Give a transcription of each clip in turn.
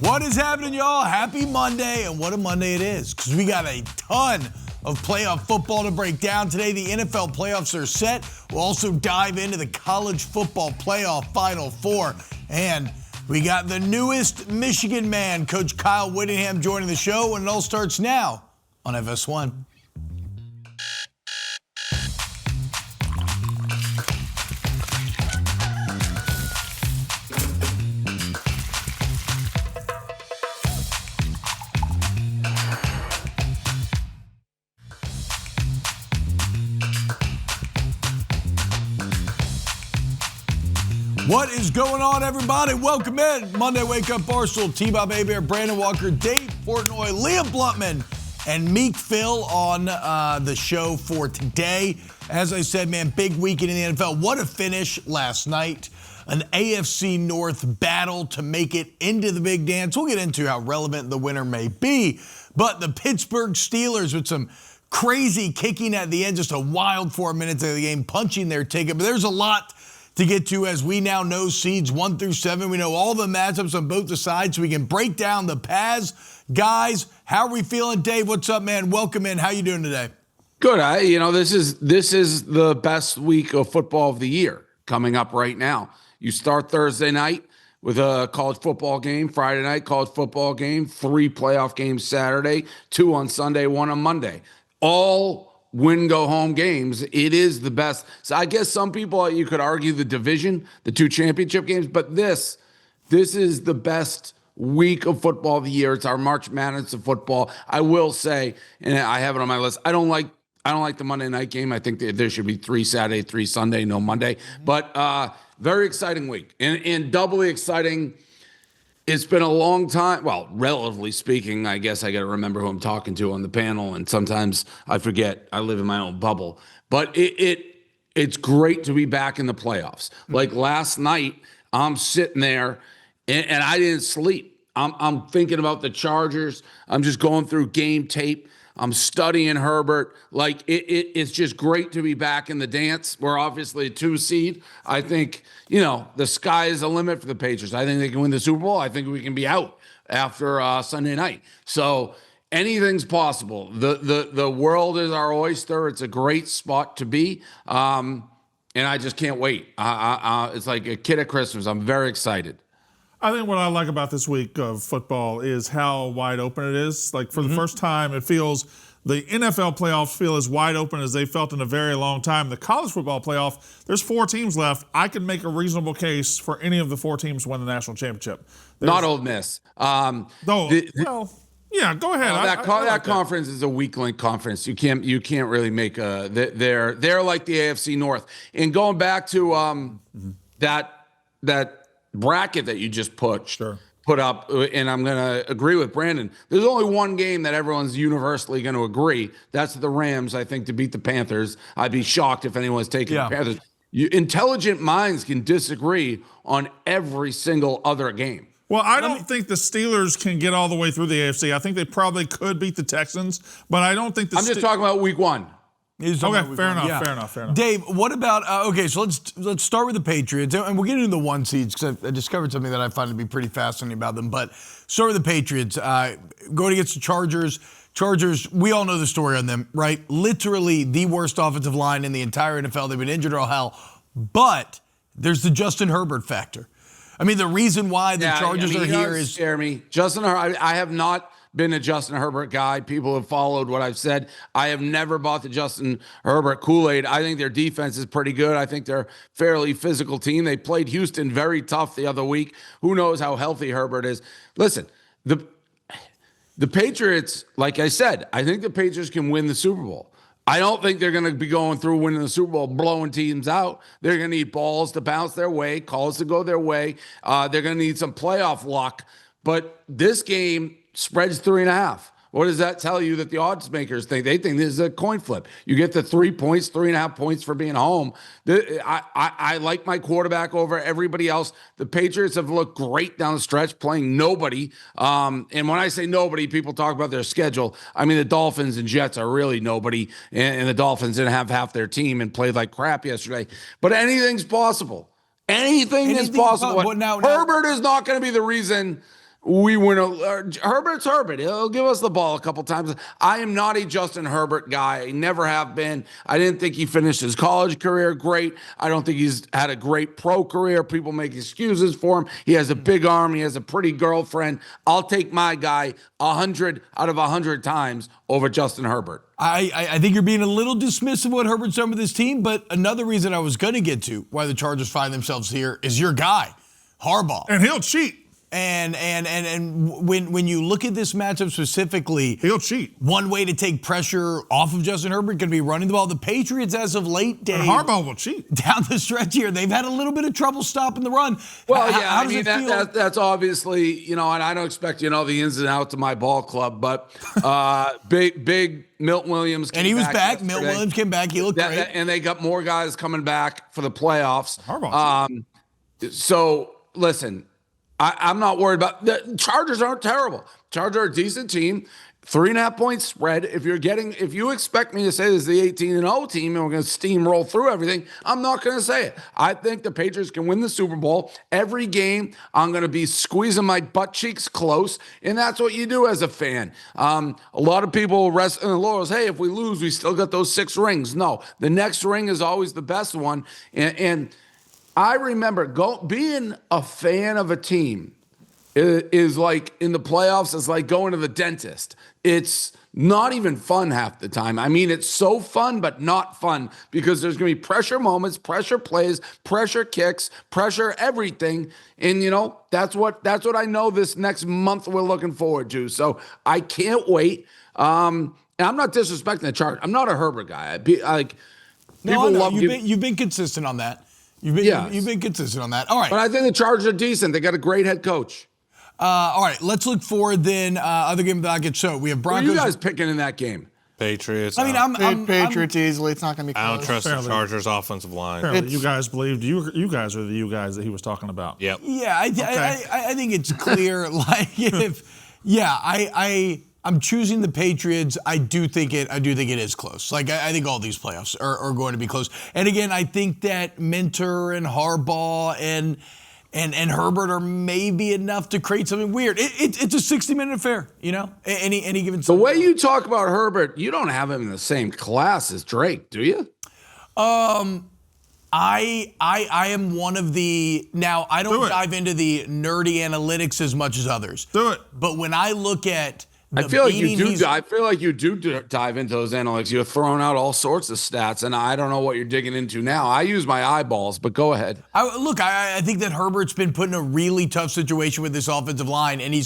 What is happening, y'all? Happy Monday, and what a Monday it is, because we got a ton of playoff football to break down today. The NFL playoffs are set. We'll also dive into the college football playoff Final Four, and we got the newest Michigan man, Coach Kyle Whittingham, joining the show, and it all starts now on FS1. What is going on, everybody? Welcome in. Monday Wake Up Barstool. T-Bob A-Bear, Brandon Walker, Dave Portnoy, Liam Bluttman, and Meek Phil on the show for today. As I said, man, big weekend in the NFL. What a finish last night. An AFC North battle to make it into the big dance. We'll get into how relevant the winner may be. But the Pittsburgh Steelers with some crazy kicking at the end, just a wild 4 minutes of the game, punching their ticket. But there's a lot to get to as we now know seeds 1 through 7. We know all the matchups on both the sides, so we can break down the paths. Guys, how are we feeling? Dave, what's up, man? Welcome in. How you doing today? Good. This is the best week of football of the year coming up right now. You start Thursday night with a college football game, Friday night college football game, 3 playoff games Saturday, 2 on Sunday, 1 on Monday. All win-go-home games. It is the best. So I guess some people, you could argue the division, the 2 championship games, but this is the best week of football of the year. It's our March Madness of football. I will say, and I have it on my list, I don't like the Monday night game. I think there should be 3 Saturday, 3 Sunday, no Monday. But very exciting week. And doubly exciting. It's been a long time. Well, relatively speaking, I guess I got to remember who I'm talking to on the panel, and sometimes I forget. I live in my own bubble. But it's great to be back in the playoffs. Like last night, I'm sitting there, and I didn't sleep. I'm thinking about the Chargers. I'm just going through game tape. I'm studying Herbert. Like, it's just great to be back in the dance. We're obviously a 2 seed. I think, the sky is the limit for the Patriots. I think they can win the Super Bowl. I think we can be out after Sunday night. So anything's possible. The world is our oyster. It's a great spot to be. And I just can't wait. It's like a kid at Christmas. I'm very excited. I think what I like about this week of football is how wide open it is. Like, for the first time, it feels the NFL playoffs feel as wide open as they felt in a very long time. The college football playoff, there's 4 teams left. I can make a reasonable case for any of the 4 teams to win the national championship. Not Ole Miss. Yeah, go ahead. That conference is a weak link conference. You can't really make they're like the AFC North. And going back to that bracket that you just put up, and I'm going to agree with Brandon. There's only one game that everyone's universally going to agree. That's the Rams, I think, to beat the Panthers. I'd be shocked if anyone's taking the Panthers. Intelligent minds can disagree on every single other game. Well, I don't think the Steelers can get all the way through the AFC. I think they probably could beat the Texans, but I don't think I'm just talking about week 1. Okay, fair enough. Dave, what about so let's start with the Patriots, and we'll get into the 1 seeds because I discovered something that I find to be pretty fascinating about them. But start with the Patriots, going against the Chargers. Chargers, we all know the story on them, right? Literally the worst offensive line in the entire NFL. They've been injured all hell, but there's the Justin Herbert factor. I mean, the reason why the Chargers are here is scare me. Justin Herbert, I have not been a Justin Herbert guy. People have followed what I've said. I have never bought the Justin Herbert Kool-Aid. I think their defense is pretty good. I think they're a fairly physical team. They played Houston very tough the other week. Who knows how healthy Herbert is? Listen, the Patriots, like I said, I think the Patriots can win the Super Bowl. I don't think they're going to be going through winning the Super Bowl, blowing teams out. They're going to need balls to bounce their way, calls to go their way. They're going to need some playoff luck. But this game spreads 3.5. What does that tell you that the odds makers think? They think this is a coin flip. You get the 3 points, 3.5 points for being home. I like my quarterback over everybody else. The Patriots have looked great down the stretch, playing nobody. And when I say nobody, people talk about their schedule. I mean, the Dolphins and Jets are really nobody. And the Dolphins didn't have half their team and played like crap yesterday. But anything's possible. Anything is possible. Now, Herbert is not going to be the reason we win. Herbert's Herbert. He'll give us the ball a couple times. I am not a Justin Herbert guy. I never have been. I didn't think he finished his college career great. I don't think he's had a great pro career. People make excuses for him. He has a big arm. He has a pretty girlfriend. I'll take my guy 100 out of 100 times over Justin Herbert. I think you're being a little dismissive of what Herbert's done with his team, but another reason I was going to get to why the Chargers find themselves here is your guy, Harbaugh. And he'll cheat. And when you look at this matchup specifically, he'll cheat. One way to take pressure off of Justin Herbert can be running the ball. The Patriots, as of late, Dave, Harbaugh will cheat down the stretch here. They've had a little bit of trouble stopping the run. Well, how does it feel? That's obviously, and I don't expect the ins and outs of my ball club, but big Milt Williams came and he was back. Yesterday. Milt Williams came back. He looked great. And they got more guys coming back for the playoffs. Harbaugh. So listen. I'm not worried about the Chargers. Aren't terrible. Chargers are a decent team. 3.5 point spread. If you expect me to say this is the 18-0 team and we're going to steamroll through everything, I'm not going to say it. I think the Patriots can win the Super Bowl. Every game, I'm going to be squeezing my butt cheeks close, and that's what you do as a fan. A lot of people rest in the laurels. Hey, if we lose, we still got those 6 rings. No, the next ring is always the best one, and I remember being a fan of a team is like in the playoffs, it's like going to the dentist. It's not even fun half the time. I mean, it's so fun, but not fun because there's going to be pressure moments, pressure plays, pressure kicks, pressure everything. And, that's what I know this next month we're looking forward to. So I can't wait. And I'm not disrespecting the Chargers. I'm not a Herbert guy. You've been consistent on that. You've been consistent on that. All right. But I think the Chargers are decent. They got a great head coach. All right. Let's look forward then. Other game of the docket. So we have Broncos. Who are you guys picking in that game? Patriots. I mean, I'm Patriots easily. It's not going to be close. I don't trust the Chargers' offensive line. You guys believed you guys are the you guys that he was talking about. Yep. Yeah, I think it's clear. I'm choosing the Patriots. I do think it is close. I think all these playoffs are going to be close. And again, I think that Minter and Harbaugh and Herbert are maybe enough to create something weird. It's a 60-minute affair, any given. The way you talk about Herbert, you don't have him in the same class as Drake, do you? I am one of the now. I don't dive into the nerdy analytics as much as others. Do it. But when I look at I feel like you do dive into those analytics. You're throwing out all sorts of stats, and I don't know what you're digging into now. I use my eyeballs, but go ahead. I think that Herbert's been put in a really tough situation with this offensive line, and he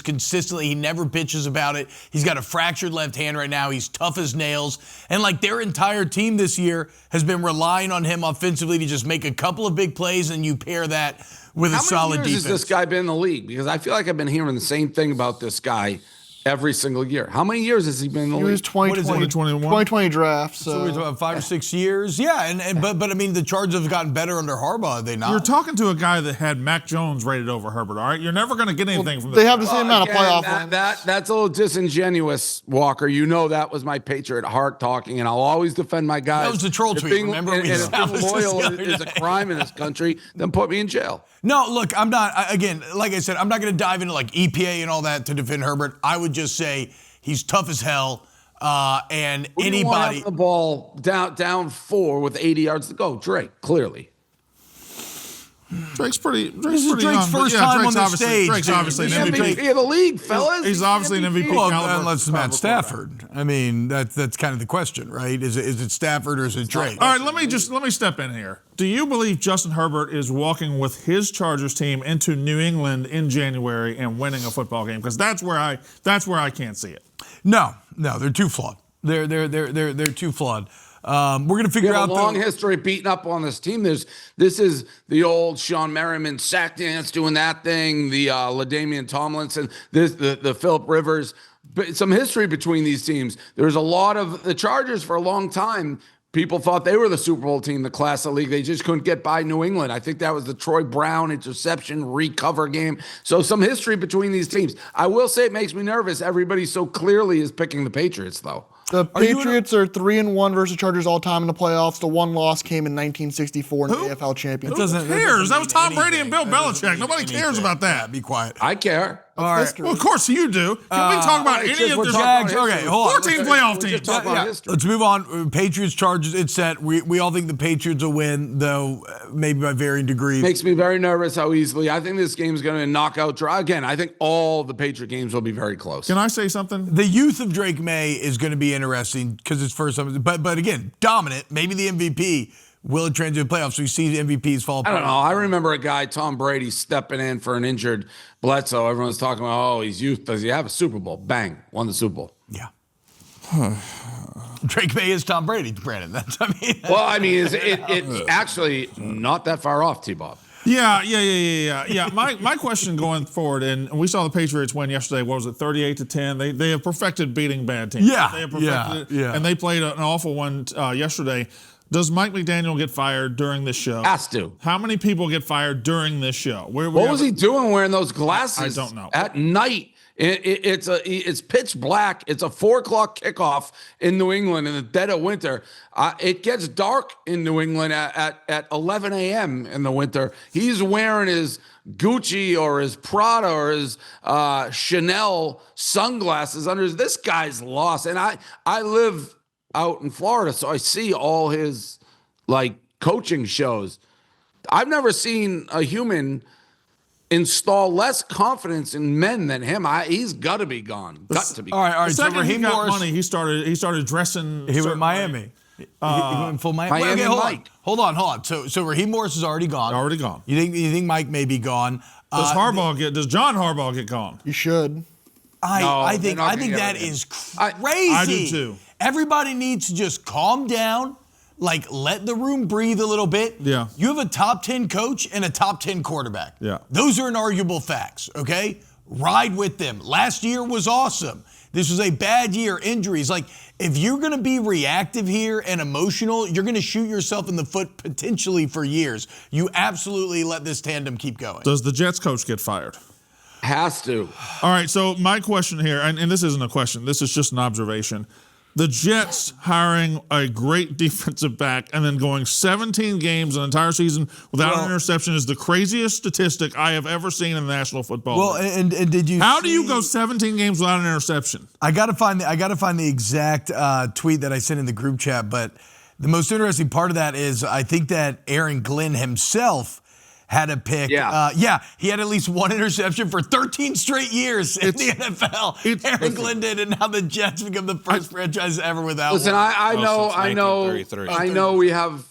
never bitches about it. He's got a fractured left hand right now. He's tough as nails. And their entire team this year has been relying on him offensively to just make a couple of big plays, and you pair that with a solid defense. How many years has this guy been in the league? Because I feel like I've been hearing the same thing about this guy every single year. How many years has he been in the league? He was 2020 draft. So we're talking about 5 or 6 years. Yeah, but I mean the Chargers have gotten better under Harbaugh, have they not? You're talking to a guy that had Mac Jones rated over Herbert, all right? You're never going to get anything from this. They have the same amount of playoff wins. That's a little disingenuous, Walker. That was my Patriot heart talking, and I'll always defend my guys. That was the troll tweet, remember? And if being loyal is a crime in this country, then put me in jail. No, look, I'm not, again, like I said, I'm not going to dive into EPA and all that to defend Herbert. I would just say he's tough as hell, and anybody. The ball down 4 with 80 yards to go. Drake, clearly. Drake's pretty This is young, Drake's first time on the stage. Drake's obviously an MVP. MVP of the league, fellas. He's obviously an MVP. Well, unless it's Matt Stafford. I mean, that's kind of the question, right? Is it Stafford or is it Drake? All right, let me step in here. Do you believe Justin Herbert is walking with his Chargers team into New England in January and winning a football game? Because that's where I can't see it. No, they're too flawed. They're too flawed. We're going to figure out a long history of beating up on this team. This is the old Sean Merriman sack dance doing that thing, the LaDainian Tomlinson, the Phillip Rivers. But some history between these teams. There's a lot of the Chargers for a long time. People thought they were the Super Bowl team, the class of the league. They just couldn't get by New England. I think that was the Troy Brown interception recover game. So some history between these teams. I will say it makes me nervous. Everybody so clearly is picking the Patriots, though. The Patriots are 3-1 versus Chargers all time in the playoffs. The one loss came in 1964 in the AFL championship. Who cares? That was Tom Brady and Bill Belichick. Nobody cares about that. Be quiet. I care. All right. history. Well, of course you do. Can we talk about it's any just of we're this? talking about Okay, hold on. 14 playoff teams. Talk about history. Let's move on. Patriots, Chargers, it's set. We all think the Patriots will win, though maybe by varying degrees. Makes me very nervous how easily. I think this game's going to knockout draw. Again, I think all the Patriot games will be very close. Can I say something? The youth of Drake May is going to be interesting because it's first time. But again, dominant, maybe the MVP. Will it transition to playoffs? So you see the MVPs fall apart. I don't know. I remember a guy, Tom Brady, stepping in for an injured Bledsoe. Everyone's talking about, oh, he's youth. Does he have a Super Bowl? Bang. Won the Super Bowl. Yeah. Drake May is Tom Brady, Brandon. Well, I mean, it's actually not that far off, T-Bob. Yeah. My question going forward, and we saw the Patriots win yesterday. What was it, 38-10? They have perfected beating bad teams. Yeah, They have perfected it, yeah. and they played an awful one yesterday. Does Mike McDaniel get fired during this show? Has to. How many people get fired during this show? What was he doing wearing those glasses? I don't know. At night. It's pitch black. It's a 4:00 kickoff in New England in the dead of winter. It gets dark in New England at 11 a.m. in the winter. He's wearing his Gucci or his Prada or his Chanel sunglasses under his. This guy's lost. And I live out in Florida, so I see all his coaching shows. I've never seen a human install less confidence in men than him. He's got to be gone. Got to be. All right. The So second he Raheem got Morris, money, he started dressing. he went certain Miami. way. He went full Miami. Miami hold Mike. on. So Raheem Morris is already gone. Already gone. You think Mike may be gone? Does John Harbaugh get gone? You should. I think they're not gonna get that rid of him. is crazy. I do too. Everybody needs to just calm down, let the room breathe a little bit. Yeah. You have a top 10 coach and a top 10 quarterback. Yeah. Those are inarguable facts, okay? Ride with them. Last year was awesome. This was a bad year, injuries. If you're going to be reactive here and emotional, you're going to shoot yourself in the foot potentially for years. You absolutely let this tandem keep going. Does the Jets coach get fired? Has to. All right, so my question here, and this isn't a question, this is just an observation. The Jets hiring a great defensive back and then going 17 games an entire season without an interception is the craziest statistic I have ever seen in the National Football League. And did you? How do you go 17 games without an interception? I gotta find the exact tweet that I sent in the group chat. But the most interesting part of that is I think that Aaron Glenn himself had a pick. Yeah. He had at least one interception for 13 straight years in the NFL. Aaron Glenn did, and now the Jets become the first franchise ever without Listen, one. I know, since I know, 1933. I know. We have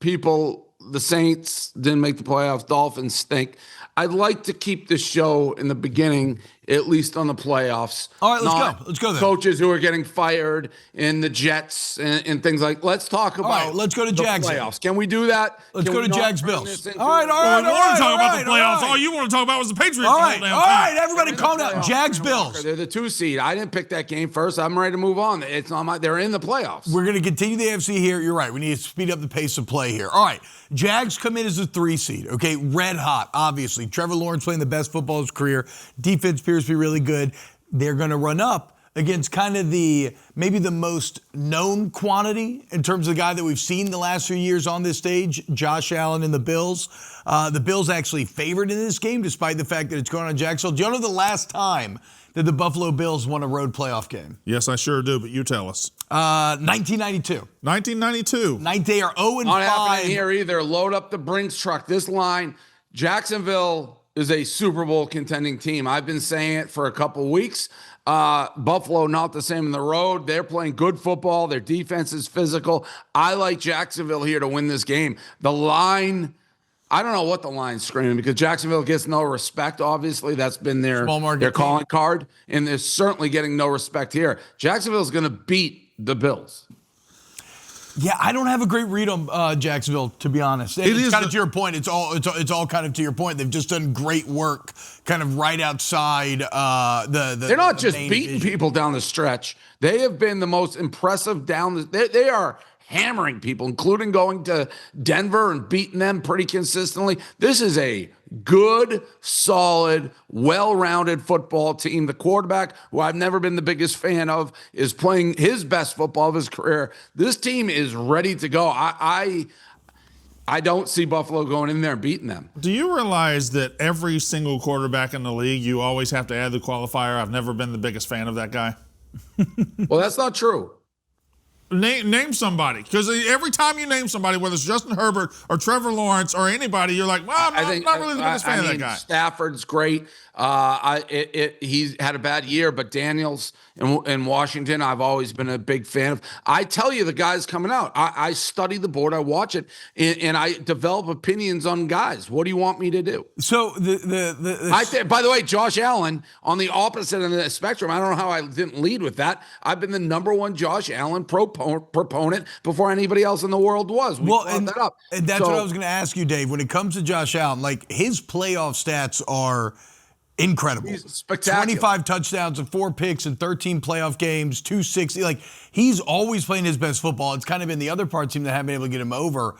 people. The Saints didn't make the playoffs. Dolphins stink. I'd like to keep the show in the beginning, at least on the playoffs. All right, let's Not go. Let's go then. Coaches who are getting fired in the Jets and things like. Let's talk about. right, let's go to the Jags. playoffs. Can we do that? Let's Can go we to not Jags turn Bills. this into All right. We want to talk about the playoffs. all right. All you want to talk about was the Patriots. All the right, whole damn all time. right, everybody calm down. Jags, Bills. They're the 2 seed. I didn't pick that game first. I'm ready to move on. It's not my. They're in the playoffs. We're going to continue the AFC here. You're right. We need to speed up the pace of play here. All right. Jags come in as a 3 seed. Okay. Red hot, obviously. Trevor Lawrence playing the best football of his career. Defense appears to be really good. They're going to run up against kind of maybe the most known quantity in terms of the guy that we've seen the last few years on this stage, Josh Allen and the Bills. The Bills actually favored in this game, despite the fact that it's going on in Jacksonville. Do you know the last time that the Buffalo Bills won a road playoff game? Yes, I sure do, but you tell us. 1992. 1992. They are 0-5. Not happening here either. Load up the Brinks truck. This line, Jacksonville is a Super Bowl contending team. I've been saying it for a couple weeks. Buffalo, not the same in the road. They're playing good football. Their defense is physical. I like Jacksonville here to win this game. The line, I don't know what the line's screaming because Jacksonville gets no respect, obviously. That's been their calling card, and they're certainly getting no respect here. Jacksonville's going to beat the Bills. Yeah, I don't have a great read on Jacksonville, to be honest. It's kind of to your point. It's all kind of to your point. They've just done great work, kind of right outside They're not just beating people down the stretch. They have been the most impressive They are hammering people, including going to Denver and beating them pretty consistently. This is a good, solid, well-rounded football team. The quarterback, who I've never been the biggest fan of, is playing his best football of his career. This team is ready to go. I don't see Buffalo going in there and beating them. Do you realize that every single quarterback in the league, you always have to add the qualifier, I've never been the biggest fan of that guy? Well, that's not true. Name somebody, because every time you name somebody, whether it's Justin Herbert or Trevor Lawrence or anybody, you're like, well, I'm not really the biggest fan of that guy. Stafford's great. He's had a bad year, but Daniels in Washington, I've always been a big fan of. I tell you, the guys coming out, I study the board, I watch it, and I develop opinions on guys. What do you want me to do? So by the way, Josh Allen on the opposite end of the spectrum. I don't know how I didn't lead with that. I've been the number one Josh Allen proponent before anybody else in the world was. We brought that up. And that's what I was going to ask you, Dave. When it comes to Josh Allen, like his playoff stats are incredible. He's spectacular. 25 touchdowns and 4 picks in 13 playoff games, 260. Like he's always playing his best football. It's kind of been the other part team that haven't been able to get him over.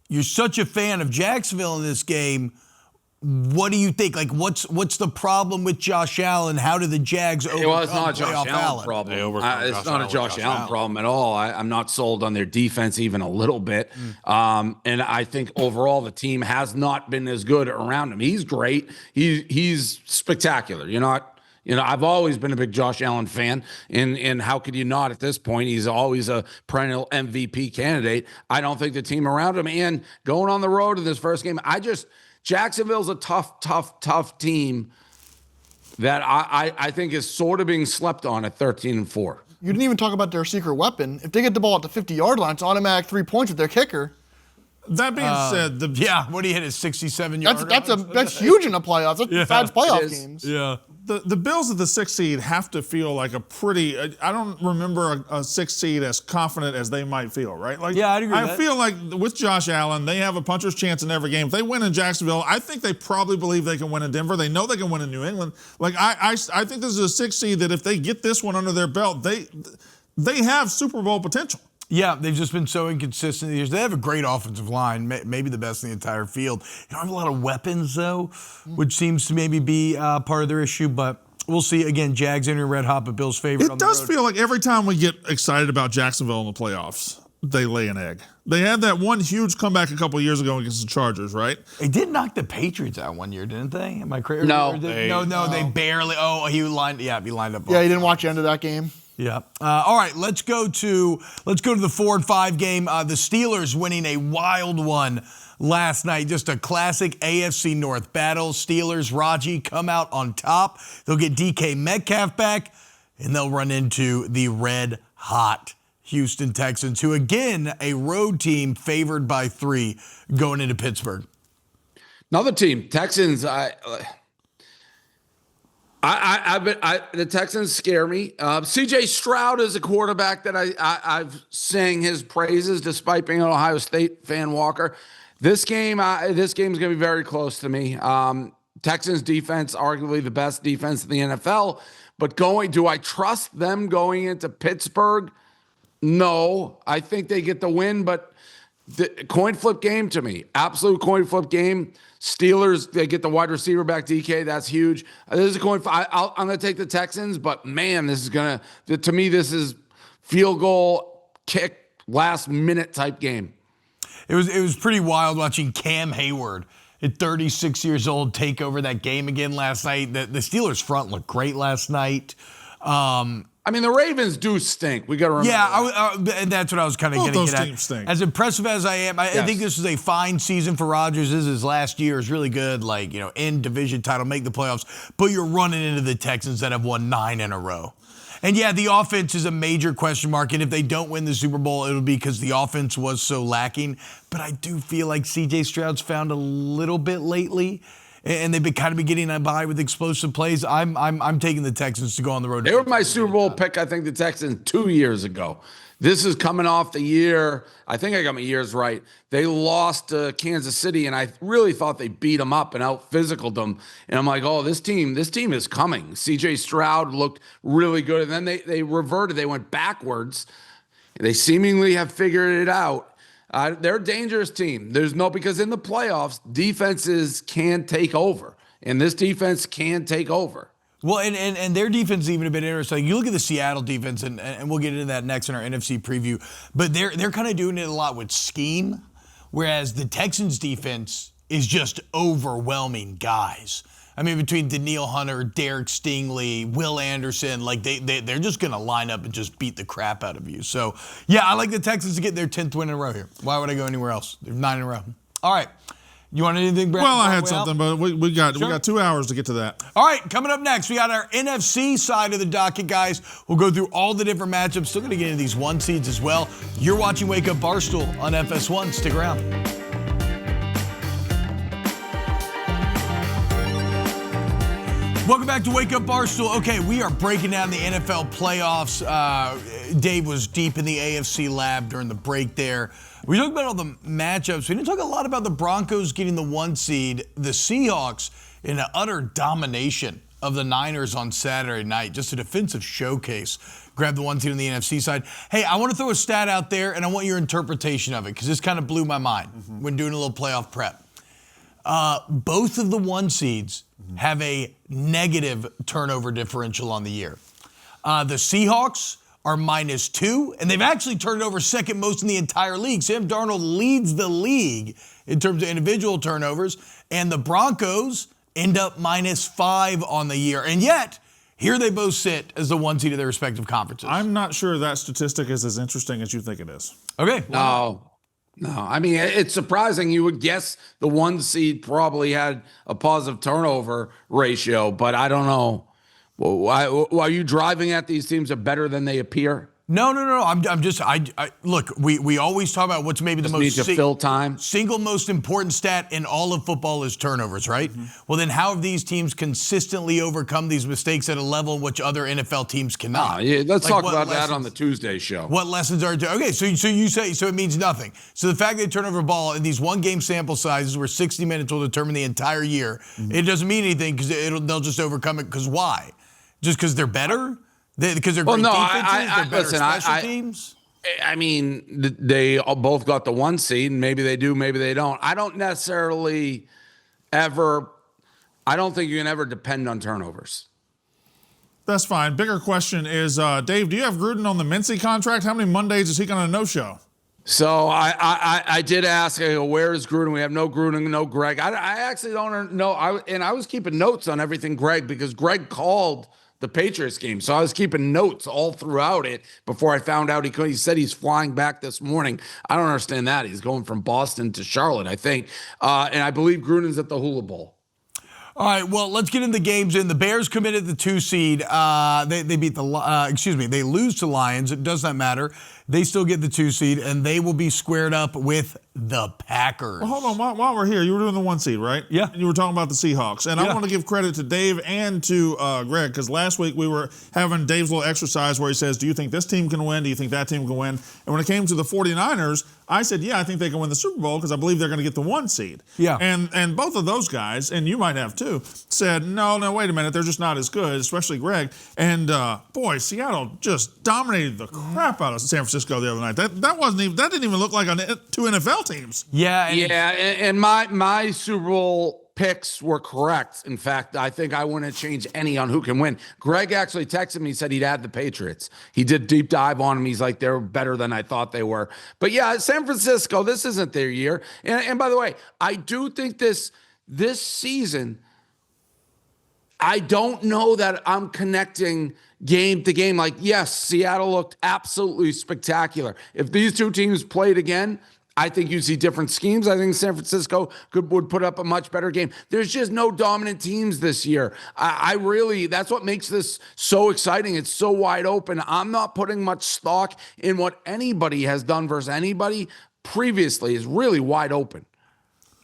You're such a fan of Jacksonville in this game. What do you think? Like, what's the problem with Josh Allen? How do the Jags overcome Well, it's not a Josh Allen problem. It's not a Josh Allen problem at all. I'm not sold on their defense even a little bit. And I think overall the team has not been as good around him. He's great. He's spectacular. I've always been a big Josh Allen fan, and how could you not at this point? He's always a perennial MVP candidate. I don't think the team around him, and going on the road in this first game, Jacksonville's a tough team that I think is sort of being slept on at 13-4. You didn't even talk about their secret weapon. If they get the ball at the 50-yard line, it's automatic 3 points with their kicker. That being said, what do you hit at 67-yard? That's huge in the playoffs. That's besides playoff games. Yeah. The Bills at the 6th seed have to feel like a pretty. I don't remember a 6th seed as confident as they might feel, right? Like, yeah, I'd agree with I that. feel like with Josh Allen, they have a puncher's chance in every game. If they win in Jacksonville, I think they probably believe they can win in Denver. They know they can win in New England. Like I think this is a 6th seed that if they get this one under their belt, they have Super Bowl potential. Yeah, they've just been so inconsistent these years. They have a great offensive line, maybe the best in the entire field. They don't have a lot of weapons, though, which seems to maybe be part of their issue, but we'll see. Again, Jags entering red hot, but Bills favorite on the road. It does feel like every time we get excited about Jacksonville in the playoffs, they lay an egg. They had that one huge comeback a couple of years ago against the Chargers, right? They did knock the Patriots out one year, didn't they? Am I crazy? No. They barely. Oh, he lined up. Yeah, he didn't watch the end of that game. Yeah. All right, let's go to the 4-5 game. The Steelers winning a wild one last night. Just a classic AFC North battle. Steelers, Raji come out on top. They'll get DK Metcalf back, and they'll run into the red-hot Houston Texans, who, again, a road team favored by 3 going into Pittsburgh. Another team, Texans. The Texans scare me. C.J. Stroud is a quarterback that I've sang his praises despite being an Ohio State fan, Walker. This game is going to be very close to me. Texans defense, arguably the best defense in the NFL. But do I trust them going into Pittsburgh? No. I think they get the win, but the coin flip game to me. Absolute coin flip game. Steelers, they get the wide receiver back, DK. That's huge. This is a coin flip. I'm going to take the Texans, but man, this is field goal, kick, last minute type game. It was pretty wild watching Cam Hayward at 36 years old take over that game again last night. The Steelers front looked great last night. The Ravens do stink. We got to remember. Yeah, and that's what I was kind of Both getting those at. teams stink. As impressive as I am, I think this is a fine season for Rodgers. This is his last year. Is really good. In division title, make the playoffs. But you're running into the Texans that have won 9 in a row. And yeah, the offense is a major question mark. And if they don't win the Super Bowl, it'll be because the offense was so lacking. But I do feel like C.J. Stroud's found a little bit lately. And they've been kind of getting by with explosive plays. I'm taking the Texans to go on the road. They were my Super Bowl pick, I think, the Texans 2 years ago. This is coming off the year. I think I got my years right. They lost to Kansas City, and I really thought they beat them up and out-physicaled them. And I'm like, oh, this team is coming. C.J. Stroud looked really good. And then they reverted. They went backwards. They seemingly have figured it out. They're a dangerous team. Because in the playoffs, defenses can take over. And this defense can take over. Well, and their defense is even a bit interesting. You look at the Seattle defense, and we'll get into that next in our NFC preview. But they're kind of doing it a lot with scheme, whereas the Texans defense is just overwhelming guys. I mean, between Daniil Hunter, Derek Stingley, Will Anderson, like they're just going to line up and just beat the crap out of you. So, yeah, I like the Texans to get their 10th win in a row here. Why would I go anywhere else? They're 9 in a row. All right. You want anything, Brad? Well, I had something, but we got 2 hours to get to that. All right, coming up next, we got our NFC side of the docket, guys. We'll go through all the different matchups. Still going to get into these one seeds as well. You're watching Wake Up Barstool on FS1. Stick around. Welcome back to Wake Up Barstool. Okay, we are breaking down the NFL playoffs. Dave was deep in the AFC lab during the break there. We talked about all the matchups. We didn't talk a lot about the Broncos getting the 1 seed, the Seahawks in an utter domination of the Niners on Saturday night. Just a defensive showcase. Grab the 1 seed on the NFC side. Hey, I want to throw a stat out there, and I want your interpretation of it, because this kind of blew my mind when doing a little playoff prep. Both of the 1 seeds have a negative turnover differential on the year. The Seahawks are -2, and they've actually turned over second most in the entire league. Sam Darnold leads the league in terms of individual turnovers, and the Broncos end up -5 on the year. And yet, here they both sit as the 1 seed of their respective conferences. I'm not sure that statistic is as interesting as you think it is. Okay. No. I mean, it's surprising. You would guess the 1 seed probably had a positive turnover ratio, but I don't know. Why are you driving at these teams are better than they appear? No. I'm just look. We always talk about what's maybe the most need to fill time. Single most important stat in all of football is turnovers, right? Well, then how have these teams consistently overcome these mistakes at a level in which other NFL teams cannot? Let's talk about that on the Tuesday show. What lessons are okay? So you say so it means nothing. So the fact they turn over a ball in these 1 game sample sizes where 60 minutes will determine the entire year, it doesn't mean anything because they'll just overcome it. Because why? Just because they're better? Because they're great defenses, they're better special teams? I mean, they both got the 1 seed, and maybe they do, maybe they don't. I don't necessarily I don't think you can ever depend on turnovers. That's fine. Bigger question is, Dave, do you have Gruden on the Mincy contract? How many Mondays is he going to no-show? So I did ask, where is Gruden? We have no Gruden, no Greg. I actually don't know. I was keeping notes on everything Greg, because Greg called the Patriots game. So I was keeping notes all throughout it before I found out he said he's flying back this morning. I don't understand that. He's going from Boston to Charlotte, I think. And I believe Gruden's at the Hula Bowl. All right, well, let's get into the games. The Bears committed the 2 seed. They beat they lose to Lions. It does not matter. They still get the 2 seed, and they will be squared up with the Packers. Well, hold on. While we're here, you were doing the 1 seed, right? Yeah. And you were talking about the Seahawks. And I want to give credit to Dave and to Greg, because last week we were having Dave's little exercise where he says, do you think this team can win? Do you think that team can win? And when it came to the 49ers, I said, yeah, I think they can win the Super Bowl because I believe they're going to get the 1 seed. Yeah. And both of those guys, and you might have too, said, no, wait a minute, they're just not as good, especially Greg. And boy, Seattle just dominated the crap out of San Francisco the other night. That didn't even look like 2 NFL teams. Yeah. And my Super Bowl picks were correct. In fact, I think I wouldn't change any on who can win. Greg actually texted me, he said he'd add the Patriots. He did deep dive on them. He's like, they're better than I thought they were. But yeah, San Francisco, this isn't their year. And by the way, I do think this season, I don't know that I'm connecting game to game. Like, yes, Seattle looked absolutely spectacular. If these 2 teams played again, I think you see different schemes. I think San Francisco would put up a much better game. There's just no dominant teams this year. I really, that's what makes this so exciting. It's so wide open. I'm not putting much stock in what anybody has done versus anybody previously. Is really wide open.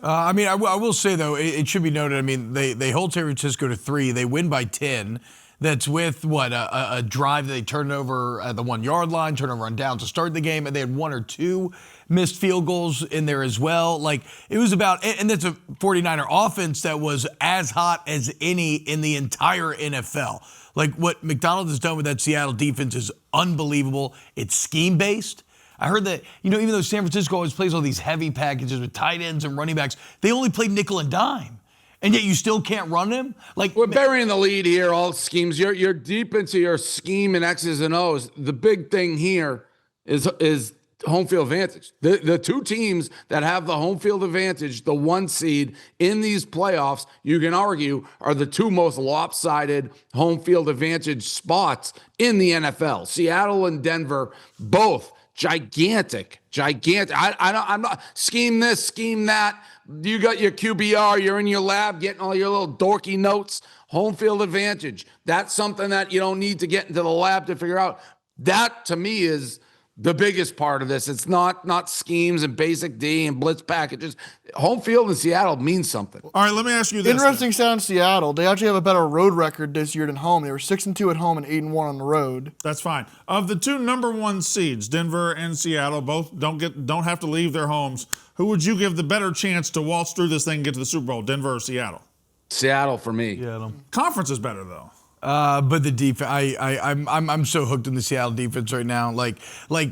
I will say, though, it should be noted, they hold San Francisco to 3. They win by 10. That's with, a drive that they turned over at the 1 yard line, turnover on down to start the game, and they had 1 or 2 missed field goals in there as well. Like, it was about, and that's a 49er offense that was as hot as any in the entire NFL. Like, what McDonald has done with that Seattle defense is unbelievable. It's scheme-based. I heard that, even though San Francisco always plays all these heavy packages with tight ends and running backs, they only played nickel and dime. And yet you still can't run him? Like, we're burying the lead here, all schemes. You're deep into your scheme and X's and O's. The big thing here is home field advantage. The two teams that have the home field advantage, the 1 seed in these playoffs, you can argue are the two most lopsided home field advantage spots in the NFL. Seattle and Denver, both gigantic. I'm not scheme this, scheme that. You got your QBR, you're in your lab getting all your little dorky notes. Home field advantage. That's something that you don't need to get into the lab to figure out. That to me is the biggest part of this. It's not schemes and basic D and blitz packages. Home field in Seattle means something. All right, let me ask you this. Interesting stat in Seattle. They actually have a better road record this year than home. They were 6-2 at home and 8-1 on the road. That's fine. Of the two number 1 seeds, Denver and Seattle, both don't have to leave their homes. Who would you give the better chance to waltz through this thing and get to the Super Bowl, Denver or Seattle? Seattle for me. Yeah. Conference is better though. But the defense, I'm so hooked on the Seattle defense right now. Like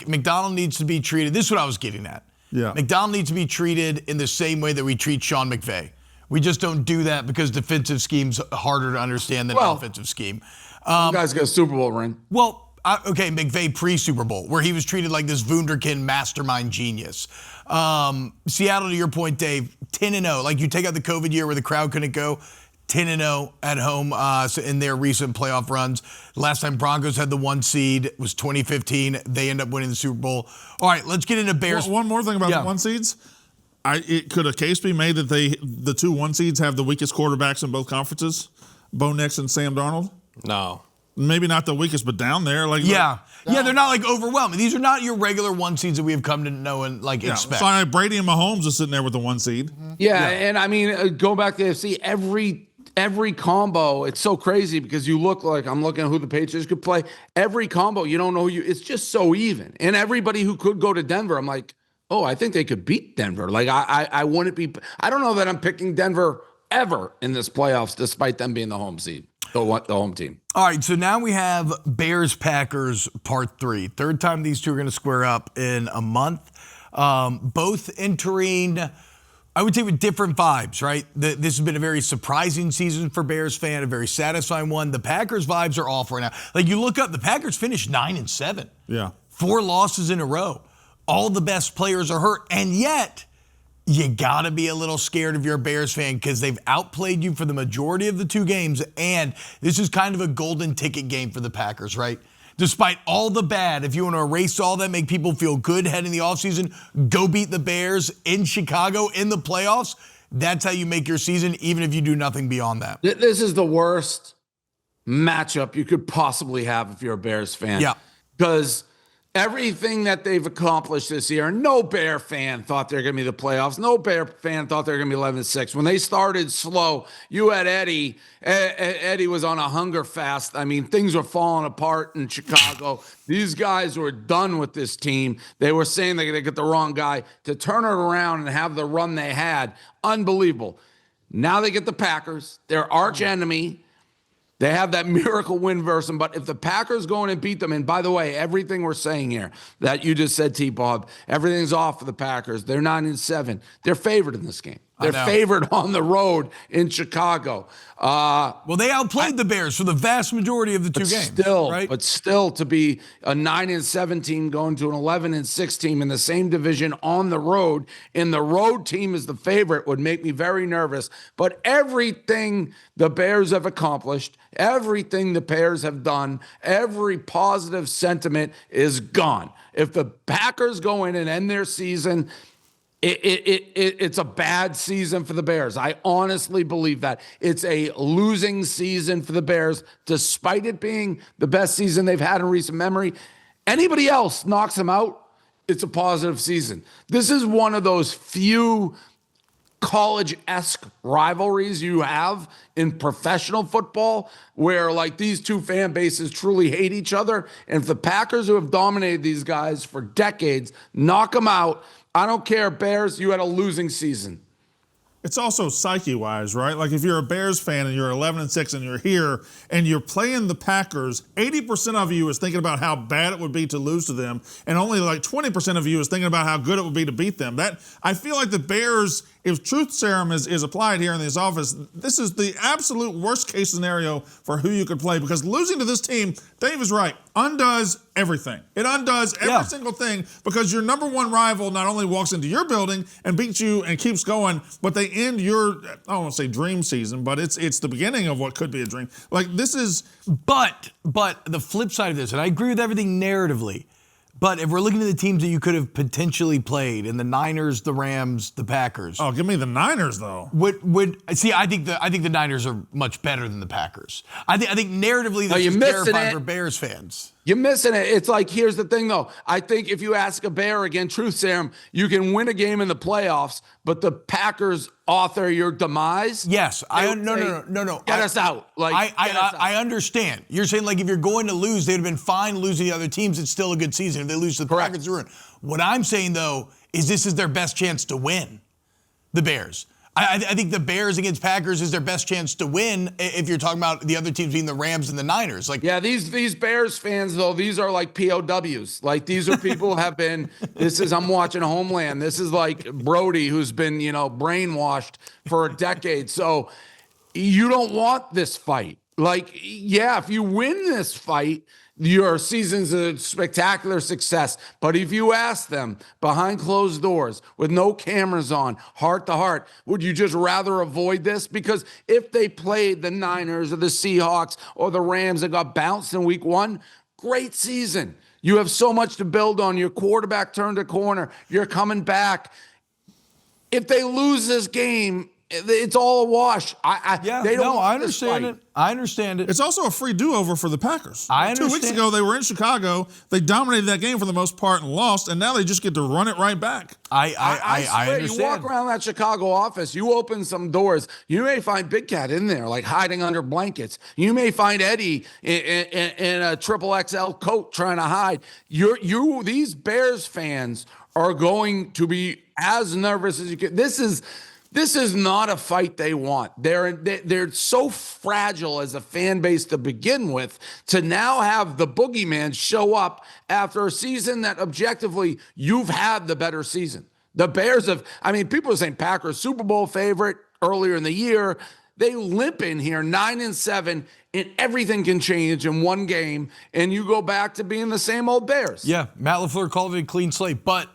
McDonald needs to be treated. This is what I was getting at. Yeah. McDonald needs to be treated in the same way that we treat Sean McVay. We just don't do that because defensive scheme's harder to understand than offensive scheme. You guys got a Super Bowl ring. Well, okay, McVay pre-Super Bowl, where he was treated like this wunderkind mastermind genius. Seattle, to your point, Dave, 10-0. Like you take out the COVID year where the crowd couldn't go. 10-0 at home in their recent playoff runs. Last time Broncos had the 1 seed was 2015. They end up winning the Super Bowl. All right, let's get into Bears. One more thing about the 1 seeds. Could a case be made that the two 1 seeds have the weakest quarterbacks in both conferences? Bo Nix and Sam Darnold? No. Maybe not the weakest, but down there. Yeah, they're not like overwhelming. These are not your regular 1 seeds that we have come to know and expect. So Brady and Mahomes are sitting there with the 1 seed. Yeah, and I mean, go back to the AFC, every combo, it's so crazy because you look like, I'm looking at who the Patriots could play. Every combo, you don't know it's just so even. And everybody who could go to Denver, I'm like, oh, I think they could beat Denver. Like I wouldn't be, I don't know that I'm picking Denver ever in this playoffs, despite them being the home seed, the home team. All right, so now we have Bears-Packers Part 3. Third time these two are going to square up in a month. Both entering, I would say, with different vibes, right? This has been a very surprising season for Bears fan, a very satisfying one. The Packers vibes are off right now. Like you look up, the Packers finished 9-7. Yeah. 4 losses in a row. All the best players are hurt, and yet you got to be a little scared if you're a Bears fan because they've outplayed you for the majority of the 2 games, and this is kind of a golden ticket game for the Packers, right? Despite all the bad, if you want to erase all that, make people feel good heading the offseason, go beat the Bears in Chicago in the playoffs. That's how you make your season, even if you do nothing beyond that. This is the worst matchup you could possibly have if you're a Bears fan. Yeah. Because everything that they've accomplished this year, no Bear fan thought they were going to be the playoffs. No Bear fan thought they were going to be 11-6. When they started slow, you had Eddie. Eddie was on a hunger fast. I mean, things were falling apart in Chicago. These guys were done with this team. They were saying they get the wrong guy. To turn it around and have the run they had, unbelievable. Now they get the Packers, their arch enemy. They have that miracle win versus them. But if the Packers go in and beat them, and by the way, everything we're saying here that you just said, T-Bob, everything's off for the Packers. They're 9-7. They're favored in this game. They're favored on the road in Chicago. Well, they outplayed the Bears for the vast majority of the 2 games. But still, to be a 9-7 team going to an 11-6 team in the same division on the road, and the road team is the favorite, would make me very nervous. But everything the Bears have accomplished, everything the Bears have done, every positive sentiment is gone. If the Packers go in and end their season, it's a bad season for the Bears. I honestly believe that. It's a losing season for the Bears, despite it being the best season they've had in recent memory. Anybody else knocks them out, it's a positive season. This is one of those few college-esque rivalries you have in professional football where like these two fan bases truly hate each other. And if the Packers, who have dominated these guys for decades, knock them out, I don't care, Bears, you had a losing season. It's also psyche-wise, right? Like if you're a Bears fan and you're 11-6 and you're here and you're playing the Packers, 80% of you is thinking about how bad it would be to lose to them, and only like 20% of you is thinking about how good it would be to beat them. That I feel like the Bears if truth serum is applied here in this office, this is the absolute worst case scenario for who you could play, because losing to this team, Dave is right, undoes everything. It undoes every single thing, because your number one rival not only walks into your building and beats you and keeps going, but they end your, I don't want to say dream season, but it's the beginning of what could be a dream. Like, this is... But the flip side of this, and I agree with everything narratively, but if we're looking at the teams that you could have potentially played, in the Niners, the Rams, the Packers. Oh, give me the Niners, though. I think the Niners are much better than the Packers. I think narratively this is terrifying for Bears fans. You're missing it. It's like, here's the thing, though. I think if you ask a Bear, again, truth serum, you can win a game in the playoffs, but the Packers author your demise. Yes. No. Get us out. I understand. You're saying, like, if you're going to lose, they'd have been fine losing the other teams. It's still a good season. If they lose to the Packers, ruin. What I'm saying, though, is this is their best chance to win, the Bears. I think the Bears against Packers is their best chance to win if you're talking about the other teams being the Rams and the Niners. Like, yeah, these Bears fans, though, these are like POWs. Like, these are people who have been, I'm watching Homeland. This is like Brody, who's been, brainwashed for a decade. So you don't want this fight. Like, yeah, if you win this fight, your season's a spectacular success. But if you ask them behind closed doors with no cameras on, heart to heart, would you just rather avoid this? Because if they played the Niners or the Seahawks or the Rams and got bounced in week 1, great season. You have so much to build on. Your quarterback turned a corner. You're coming back. If they lose this game, it's all a wash. I understand it. I understand it. It's also a free do-over for the Packers. I understand. 2 weeks ago, they were in Chicago. They dominated that game for the most part and lost, and now they just get to run it right back. I swear, understand. you walk around that Chicago office, you open some doors, you may find Big Cat in there, like hiding under blankets. You may find Eddie in a triple XL coat trying to hide. These Bears fans are going to be as nervous as you can. This is not a fight they want. They're so fragile as a fan base to begin with, to now have the boogeyman show up after a season that objectively you've had the better season. The Bears people are saying Packers Super Bowl favorite earlier in the year. They limp in here 9-7, and everything can change in one game, and you go back to being the same old Bears. Yeah, Matt LaFleur called it a clean slate, but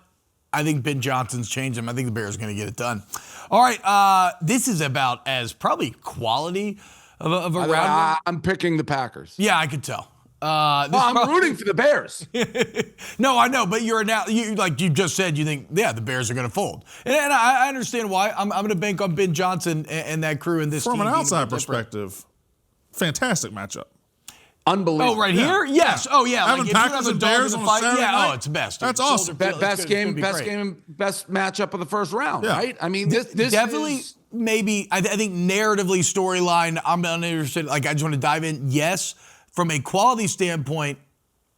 I think Ben Johnson's changed him. I think the Bears are going to get it done. All right, this is about as probably quality of a round. I'm picking the Packers. Yeah, I could tell. I'm rooting for the Bears. No, I know, but like you just said, you think, the Bears are going to fold. And I understand why. I'm going to bank on Ben Johnson and that crew in this From team. An outside perspective, fantastic matchup. Unbelievable. Oh, right here? Yes. Oh, yeah. Having Like, Packers and Bears on Saturday night? it's the best. That's awesome. Best matchup of the first round, right? I mean, this definitely is... maybe. I think narratively, storyline. I'm uninterested. Like, I just want to dive in. Yes, from a quality standpoint,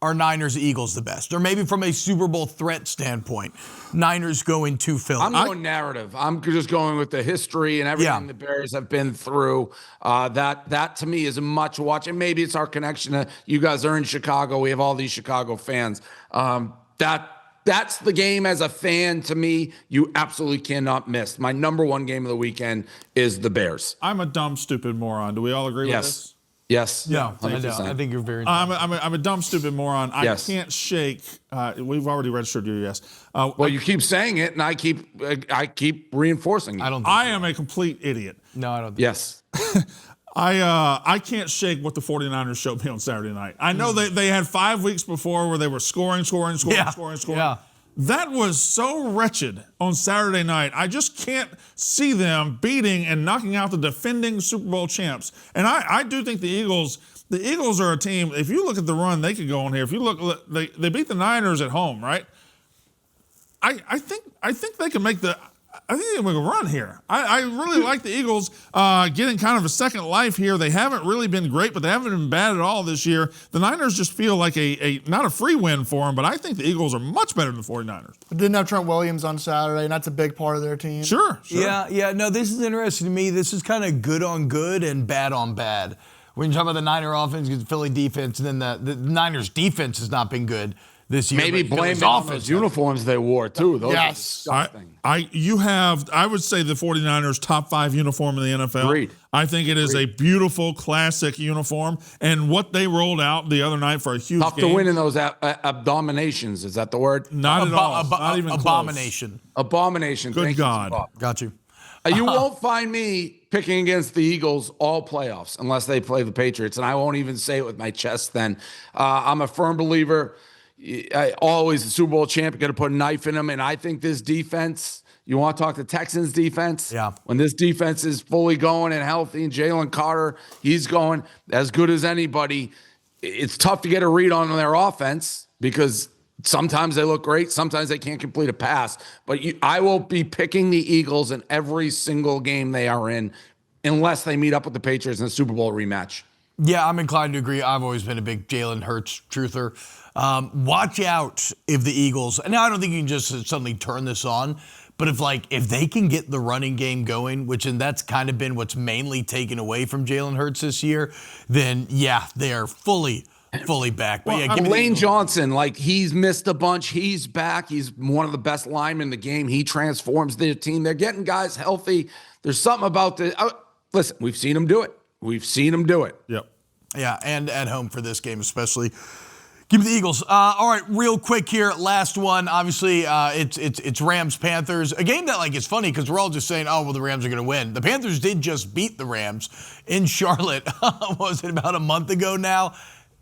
are Niners Eagles the best? Or maybe from a Super Bowl threat standpoint, Niners going to Philly. I'm going narrative. I'm just going with the history and everything the Bears have been through. That to me is a much watch. And maybe it's our connection to you guys are in Chicago. We have all these Chicago fans. That's the game as a fan to me you absolutely cannot miss. My number one game of the weekend is the Bears. I'm a dumb, stupid moron. Do we all agree with this? Yes. Yeah, 100%. I think you're very. I'm a dumb, stupid moron. Yes. I can't shake. We've already registered your yes. Well, you keep saying it, and I keep reinforcing it. I am a complete idiot. No, I don't think. Yes. I can't shake what the 49ers showed me on Saturday night. I know they had 5 weeks before where they were scoring. Yeah. That was so wretched on Saturday night. I just can't see them beating and knocking out the defending Super Bowl champs. And I do think the Eagles are a team, if you look at the run they could go on here, if you look, they beat the Niners at home, right? I think they can make I think they can make a run here. I really like the Eagles getting kind of a second life here. They haven't really been great, but they haven't been bad at all this year. The Niners just feel like not a free win for them, but I think the Eagles are much better than the 49ers. They didn't have Trent Williams on Saturday, and that's a big part of their team. Sure. Yeah. No, this is interesting to me. This is kind of good on good and bad on bad. When you talk about the Niner offense against the Philly defense, and then the Niners defense has not been good. this year. Maybe but blame Philly's it on offense those uniforms they wore too. Those are disgusting. I would say the 49ers top 5 uniform in the NFL. Agreed. I think it is a beautiful classic uniform, and what they rolled out the other night for a huge Tough game. to win in those abominations. Is that the word? Not at all. Not even abomination. Close. Abomination. Good Thank God. You, Got you. You won't find me picking against the Eagles all playoffs unless they play the Patriots, and I won't even say it with my chest then. I'm a firm believer. Always the Super Bowl champ, going to put a knife in them, and I think this defense, you want to talk to Texans defense? Yeah. When this defense is fully going and healthy, and Jalen Carter, he's going as good as anybody, it's tough to get a read on their offense because sometimes they look great. Sometimes they can't complete a pass. But I will be picking the Eagles in every single game they are in unless they meet up with the Patriots in the Super Bowl rematch. Yeah, I'm inclined to agree. I've always been a big Jalen Hurts truther. Watch out if the Eagles, and now I don't think you can just suddenly turn this on, but if they can get the running game going, and that's kind of been what's mainly taken away from Jalen Hurts this year, then yeah, they are fully back. But yeah, Lane Johnson, he's missed a bunch. He's back. He's one of the best linemen in the game. He transforms their team. They're getting guys healthy. There's something about listen, we've seen him do it. Yep. Yeah, and at home for this game especially. Give me the Eagles. All right, real quick here. Last one. Obviously, it's Rams-Panthers. A game that, it's funny because we're all just saying, oh, well, the Rams are going to win. The Panthers did just beat the Rams in Charlotte. Was it about a month ago now?